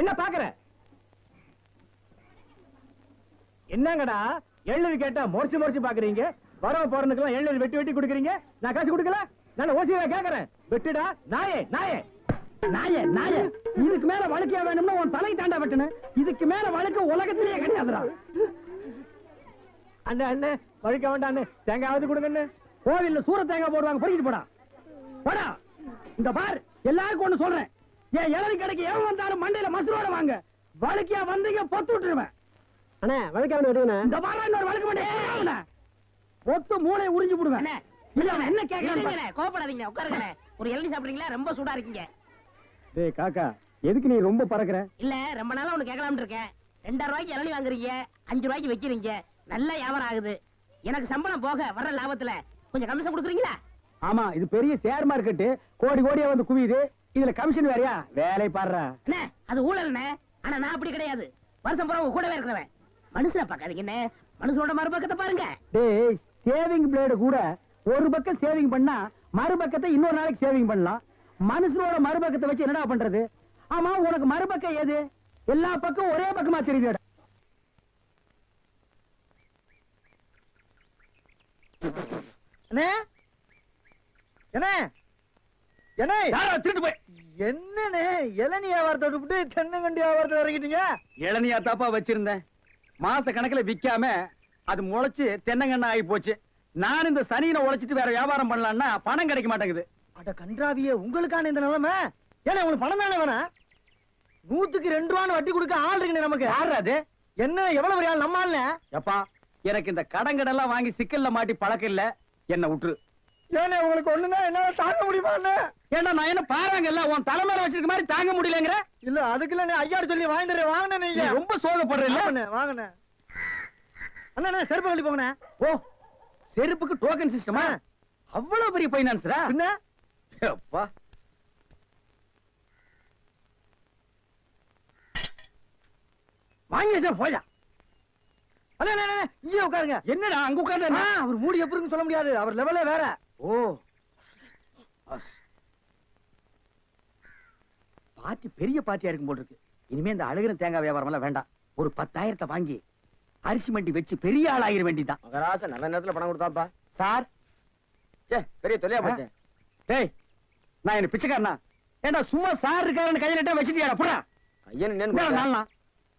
என்ன பாக்குற? என்னங்கடா எழுதி கேட்டா முறைச்சு முறைச்சு பாக்குறீங்க. வரவ போறதுக்கெல்லாம் எழுதி வெட்டி வெட்டி கொடுக்குறீங்க. நான் காசு கொடுக்கல. நான் ஓசியா கேக்குறேன். வெட்டுடா நாயே நாயே நாயே நாயே. இதுக்கு மேல வழக்கியா வேணும்னா உன் தலை தாண்டா வெட்டணும். இதுக்கு மேல வழக்கு உலகத்திலேயே கிடையாதுடா. அண்ணே அண்ணே வழிக்க வேண்டாம். தேங்காவது கொடுங்க. கோவில்ல சூர தேங்காய் போடுவாங்க. பொறிக்கிட்டு போடா போடா. இந்த பார் எல்லாருக்கும் ஒண்ணு சொல்றேன். என் இளநீ கடைக்கு எவன் வந்தாலும் மண்டையில மசுரோட வாங்க. வழக்கியா வந்தீங்க பொத்து விட்டுருவேன். அண்ணே வழக்கா இந்த பாரா இன்னொரு வழக்கு மாட்டேன். பொத்து மூளை உறிஞ்சு போடுவேன். என்ன கேக்குறீங்க? கோபப்படாதீங்க, உட்காருங்க. ஒரு இளநீ சாப்பிடுறீங்களா? ரொம்ப சூடா இருக்கீங்க. டேய் காக்கா எதுக்கு நீ ரொம்ப பறக்குற? இல்ல ரொம்ப நாளா ஒண்ணு கேட்கலாம்னு இருக்கேன். 2000 ரூபாய்க்கு இளநீ வாங்குறீங்க, 5 ரூபாய்க்கு வைக்கிறீங்க. நல்ல வியாபாரம் ஆகுது. எனக்கு சம்பளம் போக வர்ற லாபத்துல கொஞ்சம் கமிஷன் கொடுக்குறீங்களா? ஆமா இது பெரிய ஷேர் மார்க்கெட். கோடி கோடியா வந்து குவியுது. இதுல கமிஷன் வேறயா? வேலை பாடுறா. என்ன அது ஊழல்னே. ஆனா நான் அப்படி கிடையாது. வருஷம் பூரா கூடவே இருக்கிறவன். மனுஷனை பார்க்காதீங்க என்ன, மனுஷனோட மறுபக்கத்தை பாருங்க. டேய் சேவிங் பிளேடு கூட ஒரு பக்கம் சேவிங் பண்ணா மறுபக்கத்தை இன்னொரு நாளைக்கு சேவிங் பண்ணலாம். மனுஷனோட மறுபக்கத்தை வச்சு என்னடா பண்றது? ஆமா உனக்கு மறுபக்கம் ஏது? எல்லா பக்கம் ஒரே பக்கமா தெரியுது. என்ன என்ன என்ன திருட்டு போய் என்னன்னு இளநீ வியாபாரத்தை விட்டு தென்னங்கண்டி வியாபாரத்தை இறங்கிட்டீங்க? இளநியா தாப்பா வச்சிருந்தேன். மாச கணக்குல விக்காம அது முளைச்சு தென்னங்கண்ணா ஆகி போச்சு. நான் இந்த சனியில உழைச்சிட்டு வேற வியாபாரம் பண்ணலாம்னா பணம் கிடைக்க மாட்டேங்குது. அட கன்றாவியே, உங்களுக்கான இந்த நிலைமை. ஏன்னா உங்களுக்கு பணம் தானே வேணாம். 100க்கு 2 ரூபான்னு வட்டி கொடுக்க ஆள் இருக்கு நமக்கு. யாரு அது? என்ன எவ்வளவு பெரிய ஆள் நம்ம ஆள்ல? எப்பா எனக்கு இந்த கடங்கடெல்லாம் வாங்கி சிக்கல்ல மாட்டி பழக்கம் இல்ல. என்ன விட்டுரு. ஏன்னா உங்களுக்கு ஒண்ணுன்னா என்னால தாங்க முடியுமா? ஏன்னா நான் என்ன பாருங்க இல்ல உன் தலைமையில வச்சிருக்க மாதிரி தாங்க முடியலங்கிற. இல்ல அதுக்குள்ள நீ ஐயாடு சொல்லி வாங்கிட்டு வாங்கினே. நீங்க ரொம்ப சோகப்படுற இல்ல. வாங்கினேன் அண்ணா. செருப்பு கழட்டி போங்கண்ணே. ஓ செருப்புக்கு டோக்கன் சிஸ்டமா? அவ்வளவு பெரிய பைனான்ஸ்ரா? என்ன அப்பா வாங்கி வச்சா போயா. அண்ணா இங்கே உட்காருங்க. என்னடா அங்க உட்கார்ந்து? அவர் மூடி எப்படி இருக்குன்னு சொல்ல முடியாது. அவர் லெவலே வேற. ஓ பார்ட்டி பெரிய பார்ட்டியா இருக்கும் போல இருக்கு. இனிமே இந்த அழுகிற தேங்காய் வியாபாரம் எல்லாம் வேண்டாம். ஒரு 10,000 வாங்கி அரிசி மண்டி வச்சு பெரிய ஆள் ஆகிற வேண்டிதான். மகராச நல்ல நேரத்துல பணம் கொடுத்தாப்பா. சார் பெரிய தொல்லையா போச்சு. டேய் நான் என்ன பிச்சைக்காரனா? ஏண்டா சும்மா சார் இருக்காருன்னு கையில இட்டா வச்சிட்டியாடா? போடா ஐயன் நாளா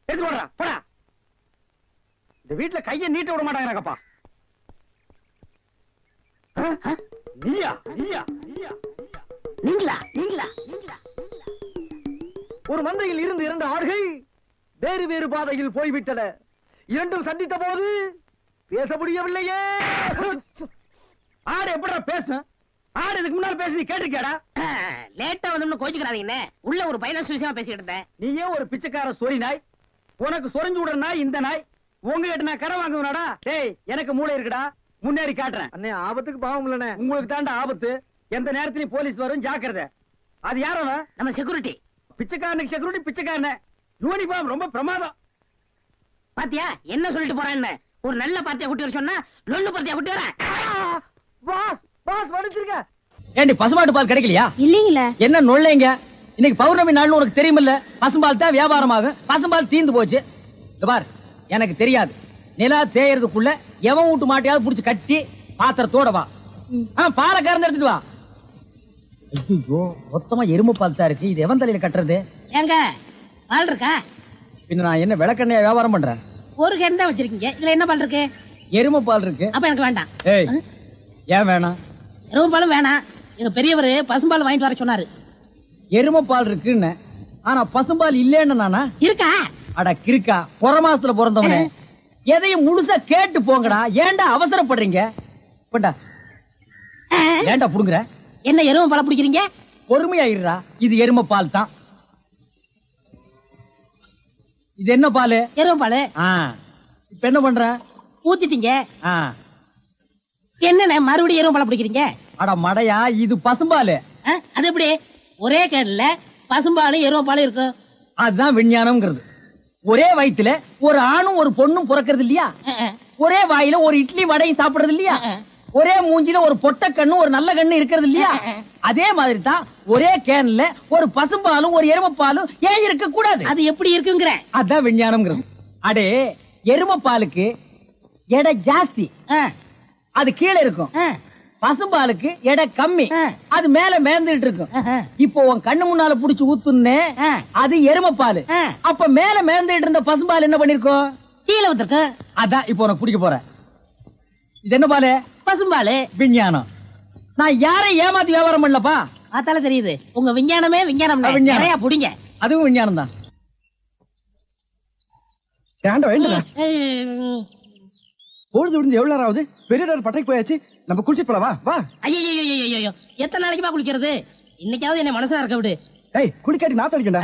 எடுத்து போடுறா போடா. இந்த வீட்டுல கையை நீட்ட விட மாட்டாங்கப்பா. நீயா நீயா நீயா நீங்களா நீங்களா ஒரு மந்தையில் இருந்து 2 ஆடுகள் வேறு வேறு பாதையில் போய்விட்டன. இரண்டும் சந்தித்த போது பேச முடியவில்லையே. ஆடு எப்படா பேசும்? ஆடு இதுக்கு முன்னால பேசி நீ கேட்டிருக்கியாடா? லேட்டா வந்து கோச்சுக்கிறாதீங்கண்ணே. உள்ள ஒரு பைனான்ஸ் விஷயமா பேசிக்கிட்டு இருந்தேன். நீயே ஒரு பிச்சைக்கார சொறி நாய். உனக்கு சொரிஞ்சு விடுற நாய் இந்த நாய். உங்ககிட்ட நான் கடன் வாங்குவனாடா? டேய் எனக்கு மூளை இருக்குடா, முன்னேறி காட்டுறேன். அண்ணே ஆபத்துக்கு பாவம் இல்லனே. உங்களுக்கு தாண்டா ஆபத்து. எந்த நேரத்திலயும் போலீஸ் வரும், ஜாக்கிரதை. அது யாரவ? நம்ம செக்யூரிட்டி. பிச்சைக்காரனுக்கு செக்யூரிட்டி பிச்சைக்காரனே. யூனிஃபார்ம் ரொம்ப பிரமாதம். பாத்தியா என்ன சொல்லிட்டு போறான்னு? ஒரு நல்ல பார்ட்டியா கூட்டி வர சொன்னா லொல்லு பார்ட்டியா கூட்டி வர. பாஸ் பாஸ் வடிச்சிருக்க. ஏண்டி பசுமாட்டு பால் கிடைக்கலையா? இல்லீங்களே. என்ன நொல்லைங்க? இன்னைக்கு பௌர்ணமி நாள்னு உனக்கு தெரியுமில்ல? பசும்பால் தான் வியாபாரமாகும். பசும்பால் தீந்து போச்சு. பார் எனக்கு தெரியாது. நிலா தேயறதுக்குள்ள எவன் வீட்டு மாட்டையாவது புடிச்சு கட்டி பாத்திரத்தோட வா. பாலை கறந்து எடுத்துட்டு வா. ஐயோ மொத்தமா எருமை பால் தான் இருக்கு. இது எவன் தலையில கட்டுறது? ஏங்க பால் இருக்கா? பின்ன நான் என்ன விளக்கெண்ணையா வியாபாரம் பண்றேன்? ஒரு கேன் தான் வச்சிருக்கீங்க. இதுல என்ன பால் இருக்கு? எருமை பால் இருக்கு. அப்ப எனக்கு வேண்டாம். ஏய் ஏன் வேணாம்? எருமை பாலும் வேணாம். எங்க பெரியவர் பசும்பால் வாங்கிட்டு வர சொன்னாரு. எருமை பால் இருக்குன்னு, ஆனா பசும்பால் இல்லன்னு நானா? இருக்கா? அட கிறுக்கா, புற மாசத்துல பிறந்தவனே, எதையும் முழுசா கேட்டு போங்கடா. ஏன்டா அவசரப்படுறீங்க? போண்டா ஏன்டா புடுங்குற? என்ன எருமை பால் பிடிக்கிறீங்க? பொறுமையா இருடா. இது எருமை பால் தான். இது என்ன பால்? எருமை பால். இப்ப என்ன பண்ற? ஊத்திட்டீங்க. என்னண்ணே மறுபடியும் எருமை பால் பிடிக்கிறீங்க? அட மடையா, இது பசும்பால். அது எப்படி ஒரே கேன்ல பசும்பாலும் எருமை பாலும் இருக்கும்? அதுதான் விஞ்ஞானம்ங்கிறது. ஒரே வயித்துல ஒரு ஆணும் ஒரு பொண்ணும் பிறக்கிறது இல்லையா? ஒரே வாயில ஒரு இட்லி வடையும் சாப்பிடுறது இல்லையா? ஒரே மூஞ்சில ஒரு பொட்ட கண்ணு ஒரு நல்ல கண்ணு இருக்கிறது இல்லையா? அதே மாதிரி தான் ஒரே கேன்ல ஒரு பசும்பாலும் ஒரு எருமை பாலும் ஏன் இருக்க கூடாது? அது எப்படி இருக்குங்கிற? அதான் விஞ்ஞானம்ங்கிறது. அடே எருமை பாலுக்கு எடை ஜாஸ்தி, அது கீழே இருக்கும். பசும்பாலுக்கு எடை கம்மி, அது மேல மேந்துட்டு இருக்கும். இப்போ உன் கண்ணு முன்னால புடிச்சு ஊத்துனே, அது எருமை பால். அப்ப மேல மேந்துட்டு இருந்த பசும்பால் என்ன பண்ணிருக்கோம்? கீழே வந்துருக்கு. அதான் இப்போ உனக்கு குடிக்க போற. இது என்ன பாலு? பசும்பால். விஞ்ஞானம். நான் யாரையும் ஏமாத்தி வியாபாரம் பண்ணலப்பா. அதால தெரியுது உங்க விஞ்ஞானமே விஞ்ஞானம். நிறைய புடிங்க. அதுவும் விஞ்ஞானம் தான். பொழுது விடுந்து எவ்வளவு நேரம் ஆகுது? பெரிய பட்டைக்கு போயாச்சு. நம்ம குளிச்சுட்டு போலாம். வா வா. ஐயோ எத்தனை நாளைக்குமா குளிக்கிறது? இன்னைக்காவது என்ன மனசா இருக்க விடு. ஏய் குளிக்காட்டி நான் தடிக்கண்டா.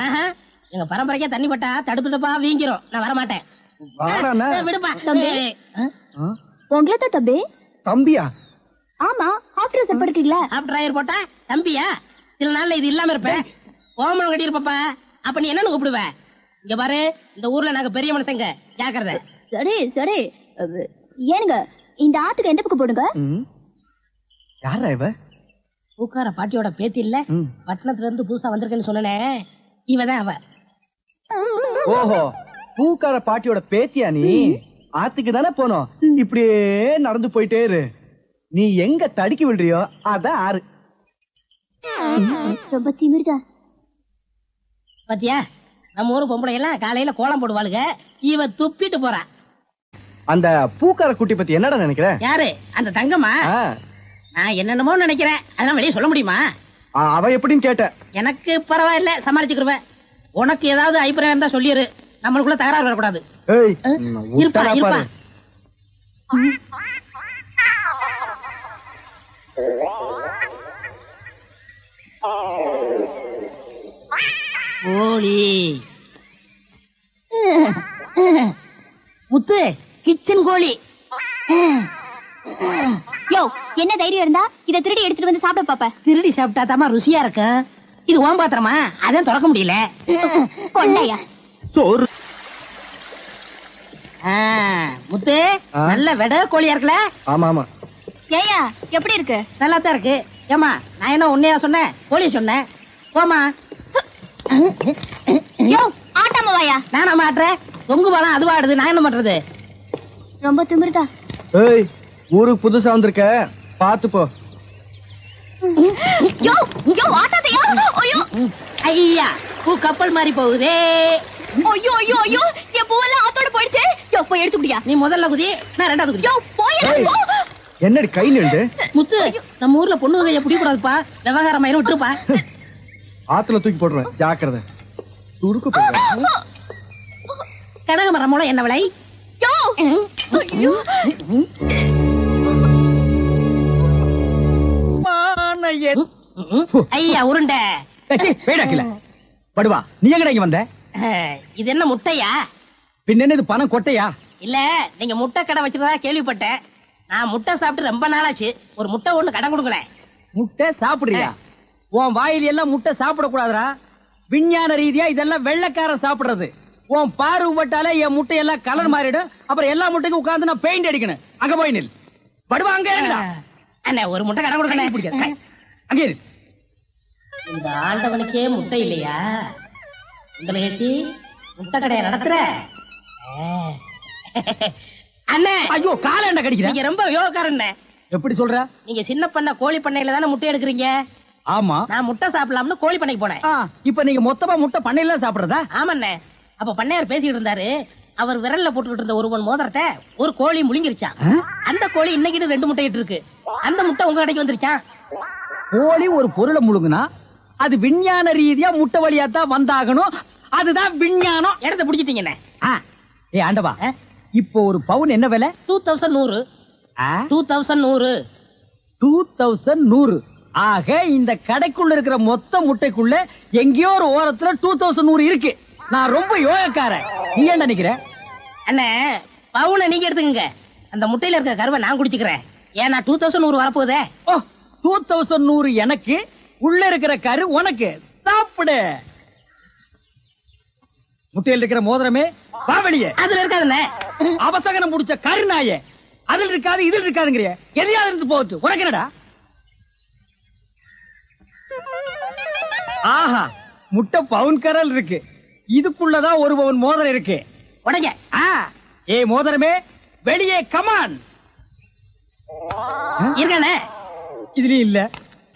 எங்க பரம்பரைக்கா தண்ணி பட்டா தடுப்புப்பா வீங்கிரும். நான் வர மாட்டேன். விடுப்பா. உங்களை தான் தம்பி. தம்பியா? ஆமா, ஹாஃப் ட்ரெஸ் போட்டுக்கீங்களா? ஹாஃப் டிரைவர் போட்டா தம்பியா? சில நாள்ல இது இல்லாம இருப்பேன். ஓமனம் கட்டி இருப்பப்பா. அப்ப நீ என்னன்னு கூப்பிடுவ? இங்க பாரு, இந்த ஊர்ல நாங்க பெரிய மனுஷங்க, ஜாக்கிரதை. சரி சரி. ஏனுங்க இந்த ஆத்துக்கு எந்த பக்கம் போடுங்க? யாரா இவ? பூக்கார பாட்டியோட பேத்தி இல்ல, பட்டணத்துல இருந்து புதுசா வந்திருக்கேன்னு சொன்னேன். இவதான் அவ. ஓஹோ, பூக்கார பாட்டியோட பேத்தியா நீ? ஆத்துக்கு தானே போனோம். இப்படியே நடந்து போயிட்டே இரு. நீ எங்க தடுக்கி விடுறியோ அதான் ஆறு. ரொம்ப திமிர்தா. பாத்தியா, நம்ம ஊரு பொம்பளை எல்லாம் காலையில கோலம் போடுவாளுங்க. இவ துப்பிட்டு போறா. அந்த பூக்கார குட்டி பத்தி என்னடா நினைக்கிற? யாரு? அந்த தங்கம்மா? நான் என்னென்னமோ நினைக்கிறேன். அதெல்லாம் வெளியே சொல்ல முடியுமா? அவ எப்படின்னு கேட்ட. எனக்கு பரவாயில்ல, சமாளிச்சுக்கிருவேன். உனக்கு ஏதாவது அபிப்பிராயம் இருந்தா சொல்லிரு. நம்மளுக்குள்ள தகராறு வரக்கூடாது. இருப்பா இருப்பா. கோழி முத்து, கிச்சன் கோழி. யோ, என்ன தைரியம் இருந்தா இத திருடி எடுத்துட்டு வந்து சாப்பிட பாப்ப? திருடி சாப்பிட்டா தாமா ருசியா இருக்கும். இது ஓம் பாத்திரமா? அதான் திறக்க முடியல. கொண்டையா சோறு. முத்து, நல்ல வெட கோழியா இருக்குல்ல? ஆமா ஆமா. ஏயா எப்படி இருக்கு? நல்லா தான் இருக்கு. ஏமா, நான் என்ன உன்னையா சொன்னேன்? கோழிய சொன்னேன். போமா. யோ, ஆட்டாம வாயா. நானா மாட்டுறேன், தொங்கு பாலம் அதுவா ஆடுது, நான் என்ன பண்றது? ரொம்ப திமிருதா. ஏய், ஊருக்கு புதுசா வந்திருக்க, பாத்து போ. யோ யோ ஆட்டாதையா. ஐயோ ஐயா, பூ கப்பல் மாதிரி போகுதே. ஐயோ ஐயோ ஐயோ, என் பூவெல்லாம் ஆத்தோட போயிடுச்சு. யோ போய் எடுத்து குடியா. நீ முதல்ல குதி, நான் ரெண்டாவது குதி. யோ போய் என்னடி கை நின்று? முத்து, நம்ம ஊர்ல பொண்ணு வகைய பிடிக்கூடாதுப்பா, விவகாரம் ஆயிரம் விட்டுருப்பா. ஆத்துல தூக்கி போடுறேன், ஜாக்கிரதை. சுருக்கு போடுறேன். கனகமரம் மூலம் என்ன விலை? யோ ஐயோ ஐயா உருண்டை. வேடாக்கல படுவா, நீ எங்கடா இங்க வந்த? இது என்ன முட்டையா? பின்ன இது பணம் கொட்டையா? இல்ல, நீங்க முட்டை கடை வச்சிருந்தா கேள்விப்பட்டேன். நான் முட்டை சாப்பிட்டு ரொம்ப நாளாச்சு, ஒரு முட்டை ஒண்ணு கடன் கொடுக்கல. முட்டை சாப்பிடுறியா? உன் வாயில எல்லாம் முட்டை சாப்பிட கூடாதுடா. விஞ்ஞான ரீதியா இதெல்லாம் வெள்ளைக்காரன் சாப்பிடுறது. உன் பார்வை பட்டாலே என் முட்டை எல்லாம் கலர் மாறிடும். அப்புறம் எல்லா முட்டைக்கும் உட்கார்ந்து நான் பெயிண்ட் அடிக்கணும். அங்க போய் நில். படுவா, அங்க இருடா. அண்ணா ஒரு முட்டை கடன் கொடுக்கல. அங்க இரு. இந்த ஆண்டவனுக்கே முட்டை இல்லையா? உங்களுக்கு முட்டை கடையை நடத்துற அண்ணே. ஐயோ, கால என்ன கடிக்கிற? நீங்க ரொம்ப யோகக்காரண்ணே. எப்படி சொல்ற? நீங்க சின்ன பண்ண கோழி பண்ணையில தானே முட்டை எடுக்கிறீங்க? ஆமா. நான் முட்டை சாப்பிடலாம்னு கோழி பண்ணைக்கு போனேன். இப்ப நீங்க மொத்தமா முட்டை பண்ணையில சாப்பிடுறதா? ஆமாண்ணே. அப்ப பண்ணையார் பேசிட்டு இருந்தாரு. அவர் விரல்ல போட்டுக்கிட்டு இருந்த ஒரு மோதிரத்தை ஒரு கோழி முழுங்கிருச்சான். அந்த கோழி இன்னைக்கு 2 முட்டை இட்டு இருக்கு. அந்த முட்டை உங்க கடைக்கு வந்துருச்சான். கோழி ஒரு பொருளை முழுங்குனா அது விஞ்ஞான ரீதியா முட்டை வழியா தான் வந்தாகணும். அதுதான் விஞ்ஞானம். இடத்த பிடிச்சிட்டீங்கண்ணே. ஏ ஆண்டவா, இப்போ ஒரு பவுன் என்ன விலை? 2100. 2100. 2100. ஆக இந்த கடைக்குள்ள இருக்கிற மொத்த முட்டைக்குள்ள எங்கேயோ ஒரு ஓரத்துல 2100 இருக்கு. நான் ரொம்ப யோகக்காரன். நீ என்ன நினைக்கிற? அண்ணே, பவுனை நீங்க எடுத்துக்கங்க, அந்த முட்டையில இருக்க கருவை நான் குடிச்சுக்கிறேன். ஏன்னா 2100 வரப்போதே. 2100 எனக்கு, உள்ள இருக்கிற கரு உனக்கு. சாப்பிடு. முட்டையில் இருக்கிற மோதிரமே பாவலியே. அதுல இருக்காதுண்ணே. அவசகனம் முடிச்ச கருநாயே, அதுல இருக்காது இதுல இருக்காதுங்கிறிய. எதையாவது இருந்து போட்டு உனக்கு என்னடா? ஆஹா, முட்டை பவுன் கரல் இருக்கு. இதுக்குள்ளதான் ஒரு பவுன் மோதிரம் இருக்கு. உடைங்க. ஏ மோதிரமே, வெளியே கமான். இருக்கானே? இதுலயும் இல்ல.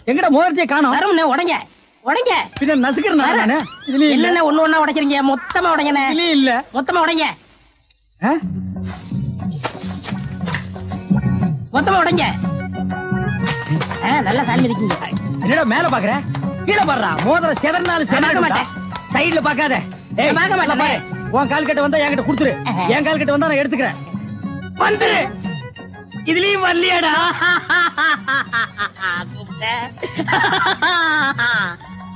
எங்கட மோதிரத்தையே காணோம். வரும்ண்ணே, உடைங்க உடைங்க. பின்ன நசுக்கிறேன் நானே. இதுலயும் இல்ல. இல்லண்ணே, ஒண்ணு ஒண்ணா உடைக்கிறீங்க. மொத்தமா உடைங்கண்ணே. இதுலயும் இல்ல. மொத்தமா உடைங்க. மொத்தமா உடைங்க. நல்லா சாமி இருக்கீங்க. என்னடா மேல பாக்குற? கீழே பாடுறா. மோதிரம் செதறினாலும் செதற மாட்டேன். சைடுல பாக்காத. உன் கால் கட்ட வந்தா என்கிட்ட குடுத்துரு. என் கால் கட்ட வந்தா நான் எடுத்துக்கிறேன். வந்துரு. இதுலயும் வரலையாடா?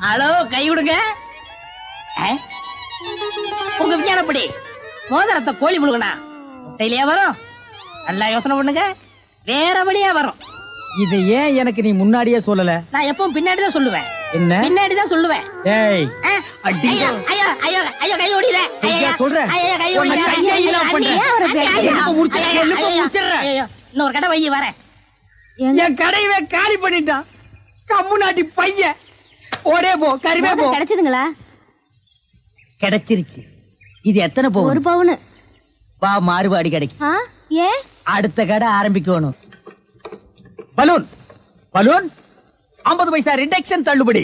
ஹலோ, கை விடுங்க. உங்க விஞ்ஞானப்படி மோதிரத்தை கோழி முழுகனா முட்டையிலேயே வரும். நல்லா யோசனை பண்ணுங்க, வேற வழியா வரும். இது ஏன் எனக்கு நீ முன்னாடியே சொல்லல? நான் எப்பவும் பின்னாடிதான் சொல்லுவேன். என்ன? பின்னாடிதான் சொல்லுவேன். ஏய், ஐயா ஐயா ஐயா ஐயா, கை ஓடிற. சொல்றேன். ஐயா கை ஓடிற. இன்னொரு கடை வைய வரேன். என் கடையவே காலி பண்ணிட்டான் கம்மு நாட்டி பையன். ஒரே போ, கறிவே போ. கிடைச்சதுங்களா? கிடைச்சிருச்சு. இது எத்தனை போ? 1 பவுன். வா, மாறுபாடி கடைக்கு. ஏ, அடுத்த கடை ஆரம்பிக்கணும். பலூன் பலூன் 50 பைசா ரிடக்ஷன் தள்ளுபடி.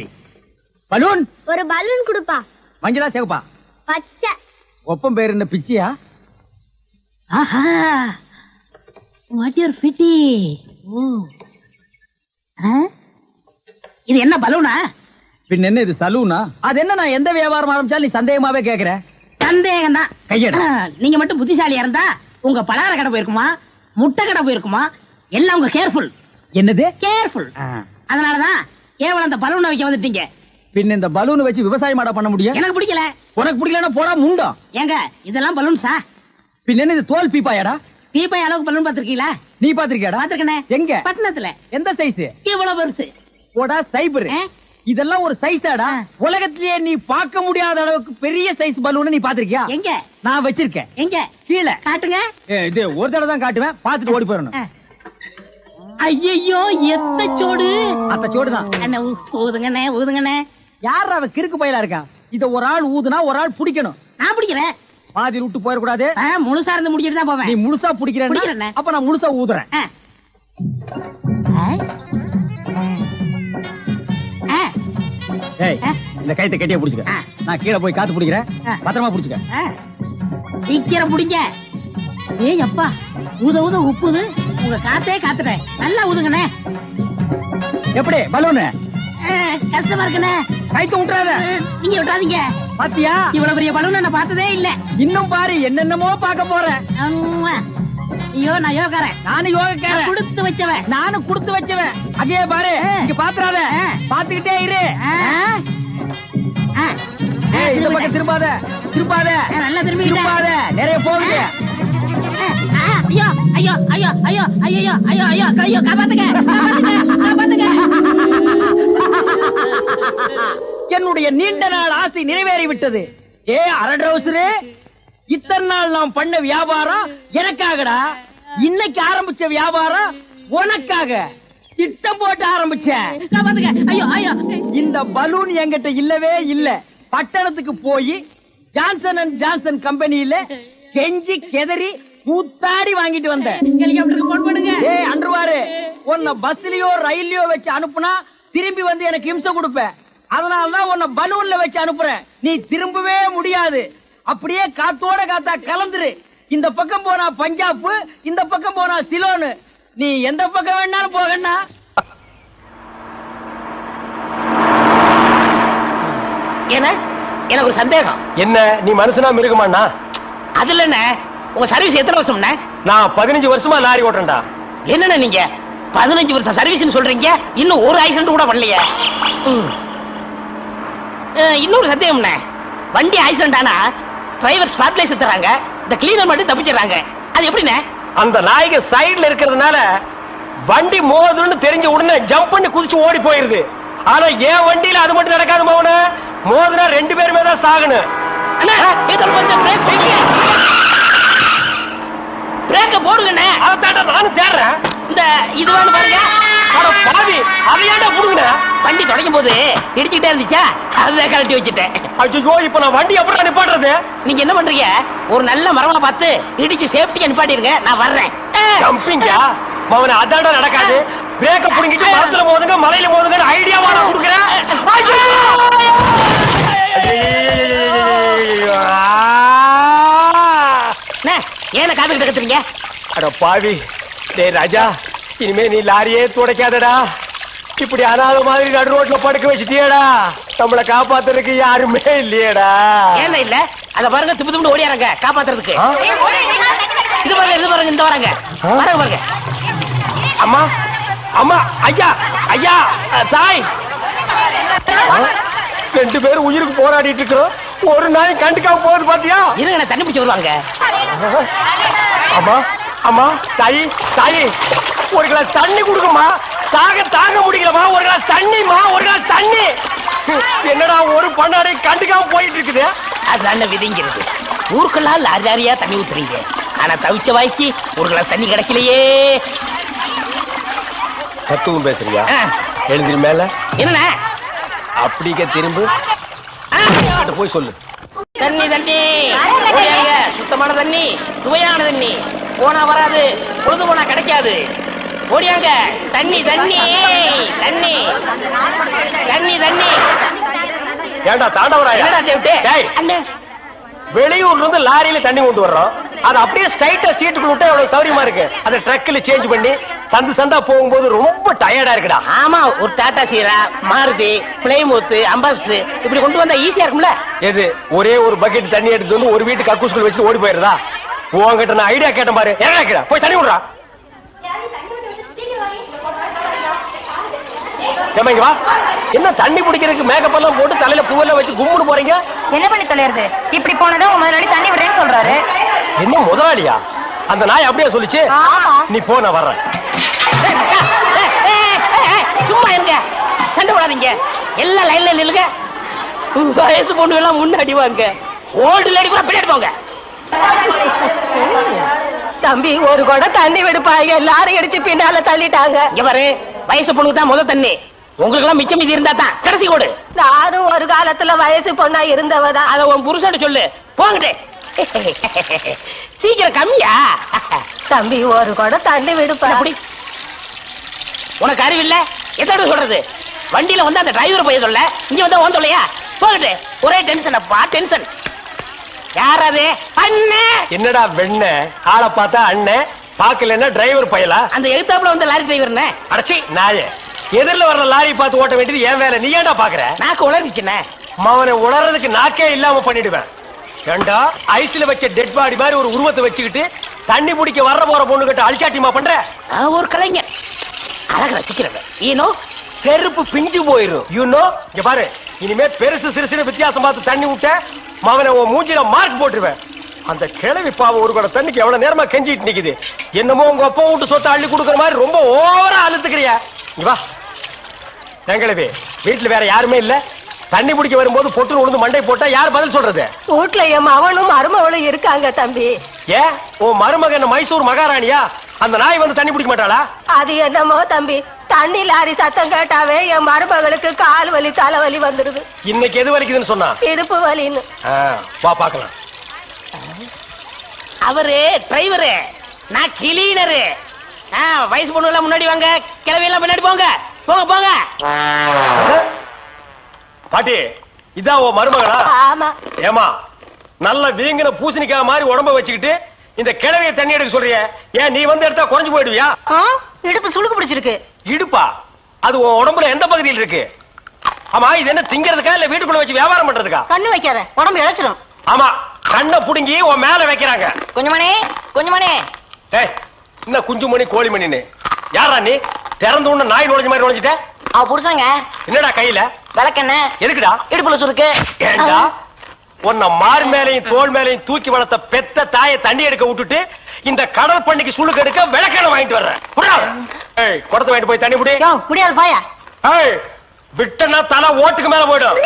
பலூன். ஒரு பலூன் கொடுப்பா. மஞ்சளா சிவப்பா? பச்சை. ஒப்பம் பேர் என்ன பிச்சியா? ஆஹா, வாட் யூர் ஃபிட்டி. இது என்ன பலூனா? பின்ன என்ன இது சலூனா? அது என்ன, நான் எந்த வியாபாரம் ஆரம்பிச்சாலும் நீ சந்தேகமாவே கேக்குற. சந்தேகம் தான். கையெடு. நீங்க மட்டும் புத்திசாலியா இருந்தா உங்க பலகார கடை போயிருக்குமா, முட்டை கடை போயிருக்குமா, எல்லாம் உங்க கேர்ஃபுல். என்னது கேர்ஃபுல்? அதனாலதான் கேவலம் அந்த பலூனை வைக்க வந்துட்டீங்க. பின்ன இந்த பலூன் வச்சு விவசாயம் பண்ண முடியும்? எனக்கு பிடிக்கல. உனக்கு பிடிக்கலன்னா போடா முண்டம். ஏங்க, இதெல்லாம் பலூன்ஸா? பின்ன என்ன இது தோல் பீப்பாயாடா? பீப்பாய் அளவுக்கு பலூன் பாத்திருக்கீங்களா? நீ பாத்திருக்கியாடா? பாத்திருக்கனே. எங்க? பட்டணத்துல. எந்த சைஸ்? இவ்வளவு பெருசு. போடா சைபர். இதெல்லாம் ஒரு சைஸாடா? உலகத்திலேயே நீ பார்க்க முடியாத அளவுக்கு பெரிய சைஸ் பலூன் நீ பாத்திருக்கியா? எங்க? நான் வச்சிருக்கேன். எங்க? கீழே காட்டுங்க. இது ஒரு தடவை தான் காட்டுவேன், பாத்துட்டு ஓடி போயிடணும். ஐயோ, எத்த சோடு. அந்த சோடு தான். ஊதுங்கண்ணே ஊதுங்கண்ணே. யார் அவ கிறுக்கு பயிலா இருக்கா? இத ஒரு ஆள் ஊதுனா ஒரு ஆள் பிடிக்கணும். நான் பிடிக்கிறேன். பாதி விட்டு போயிடக்கூடாது. முழுசா இருந்து முடிச்சிட்டு தான் போவேன். நீ முழுசா பிடிக்கிறேன். பிடிக்கிறேன். அப்ப நான் முழுசா ஊதுறேன். ஏய், இந்த கைத்தை கட்டியா பிடிச்சுக்க. நான் கீழே போய் காத்து பிடிக்கிறேன். பத்திரமா பிடிச்சுக்க. சீக்கிரம் பிடிங்க. ஏய் அப்பா, ஊத ஊத உப்புது. உங்க காத்தே காத்துட்டேன். நல்லா ஊதுங்கண்ணே. எப்படி பலூனு? கஷ்டமா இருக்குண்ணே. கைத்த விட்டுறாத. நீங்க விட்டாதீங்க. பாத்தியா, இவ்வளவு பெரிய பலூன் நான் பார்த்ததே இல்ல. இன்னும் பாரு, என்னென்னமோ பார்க்க போறேன். ஐயோ, நான் யோகாரன். நானும் யோகக்காரன். கொடுத்து வச்சவன். நானும் கொடுத்து வச்சவன். அங்கே பாரு, இங்க பாத்துறாத. பாத்துக்கிட்டே இரு. இந்த பக்கம் திரும்பாத, திரும்பாத. நல்லா திரும்பி திரும்பாத. நிறைய போகுது. ஐயோ ஐயோ ஐயோ ஐயோ ஐயோ ஐயோ ஐயோ ஐயோ, காப்பாத்துங்க காப்பாத்துங்க. என்னுடைய நீண்ட நாள் ஆசை நிறைவேறி விட்டது. ஏ அரட்ரவுசரே, இத்தனை நாள் நாம் பண்ண வியாபாரம் எனக்காகடா. இன்னைக்கு ஆரம்பிச்ச வியாபாரம் உனக்காக. திட்டம் போட்டு ஆரம்பிச்சேன். காப்பாத்துங்க. ஐயோ ஐயோ. இந்த பலூன் என்கிட்ட இல்லவே இல்ல. பட்டணத்துக்கு போய் ஜான்சன் அண்ட் ஜான்சன் கம்பெனியில கெஞ்சி கெதறி கூத்தாடி வாங்கிட்டு வந்தேன். ஹெலிகாப்டருக்கு போன் பண்ணுங்க. ஏய் அன்றுவாரு, உன்னை பஸ்லயோ ரயில்லயோ வச்சு அனுப்புனா திரும்பி வந்து எனக்கு இம்சை கொடுப்பேன். அதனாலதான் உன்னை பலூன்ல வச்சு அனுப்புறேன். நீ திரும்பவே முடியாது. அப்படியே காத்தோட காத்தா கலந்துரு. இந்த பக்கம் போனா பஞ்சாப், இந்த பக்கம் போனா சிலோனு. நீ எந்த பக்கம் வேணாலும் போகண்ணா. என்ன, எனக்கு ஒரு சந்தேகம். என்ன, நீ மனுஷனா மிருகமாண்ணா? அதுல என்ன, உங்க சர்வீஸ் எத்தனை வருஷம்? நான் 15 வருஷமா லாரி ஓட்டுறேன்டா. என்னன்னா நீங்க 15 வருஷம் சர்வீஸ் சொல்றீங்க, இன்னும் ஒரு ஆக்சிடென்ட் கூட பண்ணலையே. இன்னொரு சந்தேகம், வண்டி ஆக்சிடென்ட் ஆனா டிரைவர் ஸ்பாட்ல செத்துறாங்க, இந்த கிளீனர் மட்டும் தப்பிச்சிடறாங்க. அது எப்படிண்ணே? அந்த நாய்க்கு சைடுல இருக்கிறதுனால வண்டி மோதுன்னு தெரிஞ்ச உடனே ஜம்ப் பண்ணி குதிச்சு ஓடி போயிருது. ஆனா என் வண்டியில அது மட்டும் நடக்காது மோகன. மோதுனா 2 பேருமே தான் சாகணும். பிரேக்க போடுங்கண்ணே. அதான்டா நானும் தேடுறேன். இந்த இதுவான்னு பாருங்க. அட பாவி, அதையாண்டா புடுங்கன. வண்டி தொடங்கும் போது இடிச்சுக்கிட்டே இருந்துச்சா, அதுதான் கழட்டி வச்சுட்டேன். ஐயோ, இப்ப நான் வண்டி எப்படி நிப்பாட்டுறது? நீங்க என்ன பண்றீங்க, ஒரு நல்ல மரமா பார்த்து இடிச்சு சேஃப்டியா நிப்பாட்டிருங்க, நான் வர்றேன். ஜம்பிங்கா மவனே, அதான்டா நடக்காது. பிரேக்க புடுங்கிட்டு மரத்துல மோதுங்க, மலையில மோதுங்க ஐடியாவா நான் கொடுக்குறேன். ஏன காத்துக்கிட்டு கத்துறீங்க? அட பாவி, டேய் ராஜா, இனிமே நீ லாரியே துடைக்காதடா. இப்படி அனாத மாதிரி நடு ரோட்ல படுக்க வச்சுட்டியேடா. நம்மள காப்பாத்துறதுக்கு யாருமே இல்லையேடா. ஏன் இல்ல? அத பாருங்க, திப்பு திப்பு ஓடியாரங்க காப்பாத்துறதுக்கு. இது பாருங்க, இது பாருங்க, இந்த வராங்க பாருங்க பாருங்க. அம்மா அம்மா, ஐயா ஐயா, தாய், 2 பேரும் உயிருக்கு போராடிட்டு இருக்கிறோம். ஒரு நாய் கண்டுக்காம போகுது பாத்தியா? இருங்க, தண்ணி பிடிச்சு வருவாங்க. அம்மா அம்மா, தாயி தாயி, ஒரு கிளாஸ் தண்ணி கொடுக்குமா. தாங்க முடியலமா. ஒரு கிளாஸ் தண்ணிமா, ஒரு கிளாஸ் தண்ணி. என்னடா ஒரு பண்ணாடை கண்டுக்காம போயிட்டு இருக்குது. அதான விதிங்கிறது. ஊருக்கெல்லாம் லாரியா தண்ணி ஊத்துறீங்க, ஆனா தவிச்ச வாய்க்கு ஒரு கிளாஸ் தண்ணி கிடைக்கலையே. தத்துவம் பேசுறியா? எழுந்திரி மேல. என்ன அப்படிங்க திரும்ப போய் சொல்லு. தண்ணி தண்ணி, சுத்தமான தண்ணி, சுவையான தண்ணி. போனா வராது, பொழுது போனா கிடைக்காது. ஓடியாங்க. தண்ணி தண்ணி தண்ணி தண்ணி தண்ணி. ஏண்டா தாண்டவராயா, வெளியூர்ல இருந்து லாரியில தண்ணி கொண்டு வர்றோம். அது அப்படியே ஸ்ட்ரைட்டா ஸ்ட்ரீட்டுக்குள்ள விட்டா எவ்வளவு சௌரியமா இருக்கு. அதை ட்ரக்ல சேஞ்ச் பண்ணி சந்து சந்தா போகும்போது ரொம்ப டயர்டா இருக்குடா. ஆமா, ஒரு டாடா சீரா, மாருதி, பிளைமூத், அம்பாஸ்டர் இப்படி கொண்டு வந்தா ஈஸியா இருக்கும்ல. எது, ஒரே ஒரு பக்கெட் தண்ணி எடுத்து வந்து ஒரு வீட்டு கக்கூஸ்குள்ள வச்சு ஓடி போயிருதா? உங்ககிட்ட நான் ஐடியா கேட்டேன் பாரு. என்ன போய் தண்ணி விடுறா. வா, என்ன தண்ணி பிடிக்கிறதுக்கு மேக்கப் எல்லாம் போட்டு தலையில பூவெல்லாம் வச்சு கும்பிட்டு போறீங்க? என்ன பண்ணி தொலைறது? இப்படி போனதும் உங்க முதலாளி தண்ணி விடுறேன்னு சொல்றாரு. என்ன முதலாளியா? அந்த நாய் அப்படியே சொல்லிச்சு. நீ போ, நான் வர்றேன். சும்மா இருங்க, சண்டை போடாதீங்க. எல்லாம் லைன்ல நில்லுங்க. வயசு பொண்ணு எல்லாம் முன்னாடி வாங்க, ஓல்டு லேடி கூட பின்னாடி போங்க. தம்பி, ஒரு கூட தண்ணி விடுப்பாங்க, எல்லாரும் அடிச்சு பின்னால தள்ளிட்டாங்க. இங்க பாரு, வயசு பொண்ணுக்கு தான் முதல் தண்ணி. உங்களுக்கு எல்லாம் மிச்சம் மீதி இருந்தா தான் கடைசி கோடு. நானும் ஒரு காலத்துல வயசு பொண்ணா இருந்தவதான். அத உன் புருஷன் சொல்லு. போங்கடே. சீக்கிரம் கம்மியா? தம்பி ஒரு குடம் தண்ணி விடுப்பா. அப்படி உனக்கு அறிவில்ல? எத்தனை சொல்றது? வண்டியில வந்து அந்த டிரைவர் போய் சொல்ல, இங்க வந்து ஓன் சொல்லையா? போகட்டு. ஒரே டென்ஷன் அப்பா, டென்ஷன். யார் அது? அண்ணன். என்னடா வெண்ண ஆளை பார்த்தா அண்ணன், பாக்கலன்னா டிரைவர் பயலா? அந்த எழுத்தாப்புல வந்து லாரி டிரைவர். அடச்சி நாயே, எதிரில வர்ற லாரி பார்த்து ஓட்ட வேண்டியது ஏன் வேலை? நீ ஏன்டா பாக்குற? நாக்கு உளறிச்சுண்ணே. அவனை உணர்றதுக்கு நாக்கே இல்லாம பண்ணிடுவேன். ஏண்டா ஐஸ்ல வச்ச டெட் பாடி மாதிரி ஒரு உருவத்தை வச்சுக்கிட்டு தண்ணி பிடிக்க வர்ற போற பொண்ணு கிட்ட அழிச்சாட்டிமா பண்ற? ஒரு கலைஞர் அழக ரசிக்கிறவ. ஈனோ செருப்பு பிஞ்சு போயிரும். யூனோ இங்க பாரு, இனிமே பெருசு சிறுசுன்னு வித்தியாசம் பார்த்து தண்ணி விட்ட மவனை உன் மூஞ்சில மார்க் போட்டுருவேன். அந்த கிழவி பாவம் ஒரு கூட தண்ணிக்கு எவ்வளவு நேரமா கெஞ்சிட்டு நிக்குது. என்னமோ உங்க அப்பா வீட்டு சொத்தை அள்ளி கொடுக்குற மாதிரி ரொம்ப ஓவரா அழுத்துக்கிறியா? இங்க வா. எங்களவே வீட்டுல வேற யாருமே இல்ல, தண்ணி பிடிக்க வரும்போது பொட்டு உழுந்து மண்டை போட்டா யார் பதில் சொல்றது? வீட்டுல என் மகனும் மருமகளும் இருக்காங்க தம்பி. ஏன் உன் மருமகன் மைசூர் மகாராணியா? அந்த நாய் வந்து தண்ணி பிடிக்க மாட்டாளா? அது என்னமோ தம்பி, தண்ணி லாரி சத்தம் கேட்டாவே என் மருமகளுக்கு கால் வலி தலைவலி வந்துருது. இன்னைக்கு எது வலிக்குதுன்னு சொன்னா? இடுப்பு வலின்னு. வா பாக்கலாம். அவரு டிரைவரு, நான் கிளீனரு. வயசு பொண்ணு எல்லாம் முன்னாடி வாங்க, கிளவி எல்லாம் பின்னாடி போங்க. போங்க போங்க. பாட்டி இதான் உன் மருமகளா? ஆமா. ஏமா நல்ல வீங்கின பூசணிக்காய் மாதிரி உடம்ப வச்சுக்கிட்டு இந்த கிழவிய தண்ணி எடுக்க சொல்றிய, ஏன் நீ வந்து எடுத்தா குறைஞ்சு போயிடுவியா? இடுப்பு சுளுக்கு பிடிச்சிருக்கு. இடுப்பா? அது உன் உடம்புல எந்த பகுதியில் இருக்கு? ஆமா, இது என்ன திங்கிறதுக்கா இல்ல வீட்டுக்குள்ள வச்சு வியாபாரம் பண்றதுக்கா? கண்ணு வைக்காத, உடம்பு இழைச்சிடும். ஆமா, கண்ணை புடுங்கி உன் மேல வைக்கிறாங்க. கொஞ்சமணி கொஞ்சமணி. ஏய், என்ன குஞ்சுமணி கோழிமணின்னு? யாரா நீ? திறந்து உடனே நாய் நுழைஞ்ச மாதிரி நுழைஞ்சிட்ட? அவ புருஷங்க. என்னடா கையில? விளக்கெண்ண. எதுக்குடா? இடுப்புல சுருக்கு. ஏண்டா உன்னை மார் மேலையும் தோல் மேலையும் தூக்கி வளர்த்த பெத்த தாயை தண்ணி எடுக்க விட்டுட்டு இந்த கடல் பண்ணிக்கு சுளுக்கு எடுக்க விளக்கெண்ண வாங்கிட்டு வர்றேன். குடத்தை வாங்கிட்டு போய் தண்ணி புடி. முடியாது பாயா. விட்டனா தலை ஓட்டுக்கு மேல போயிடும்.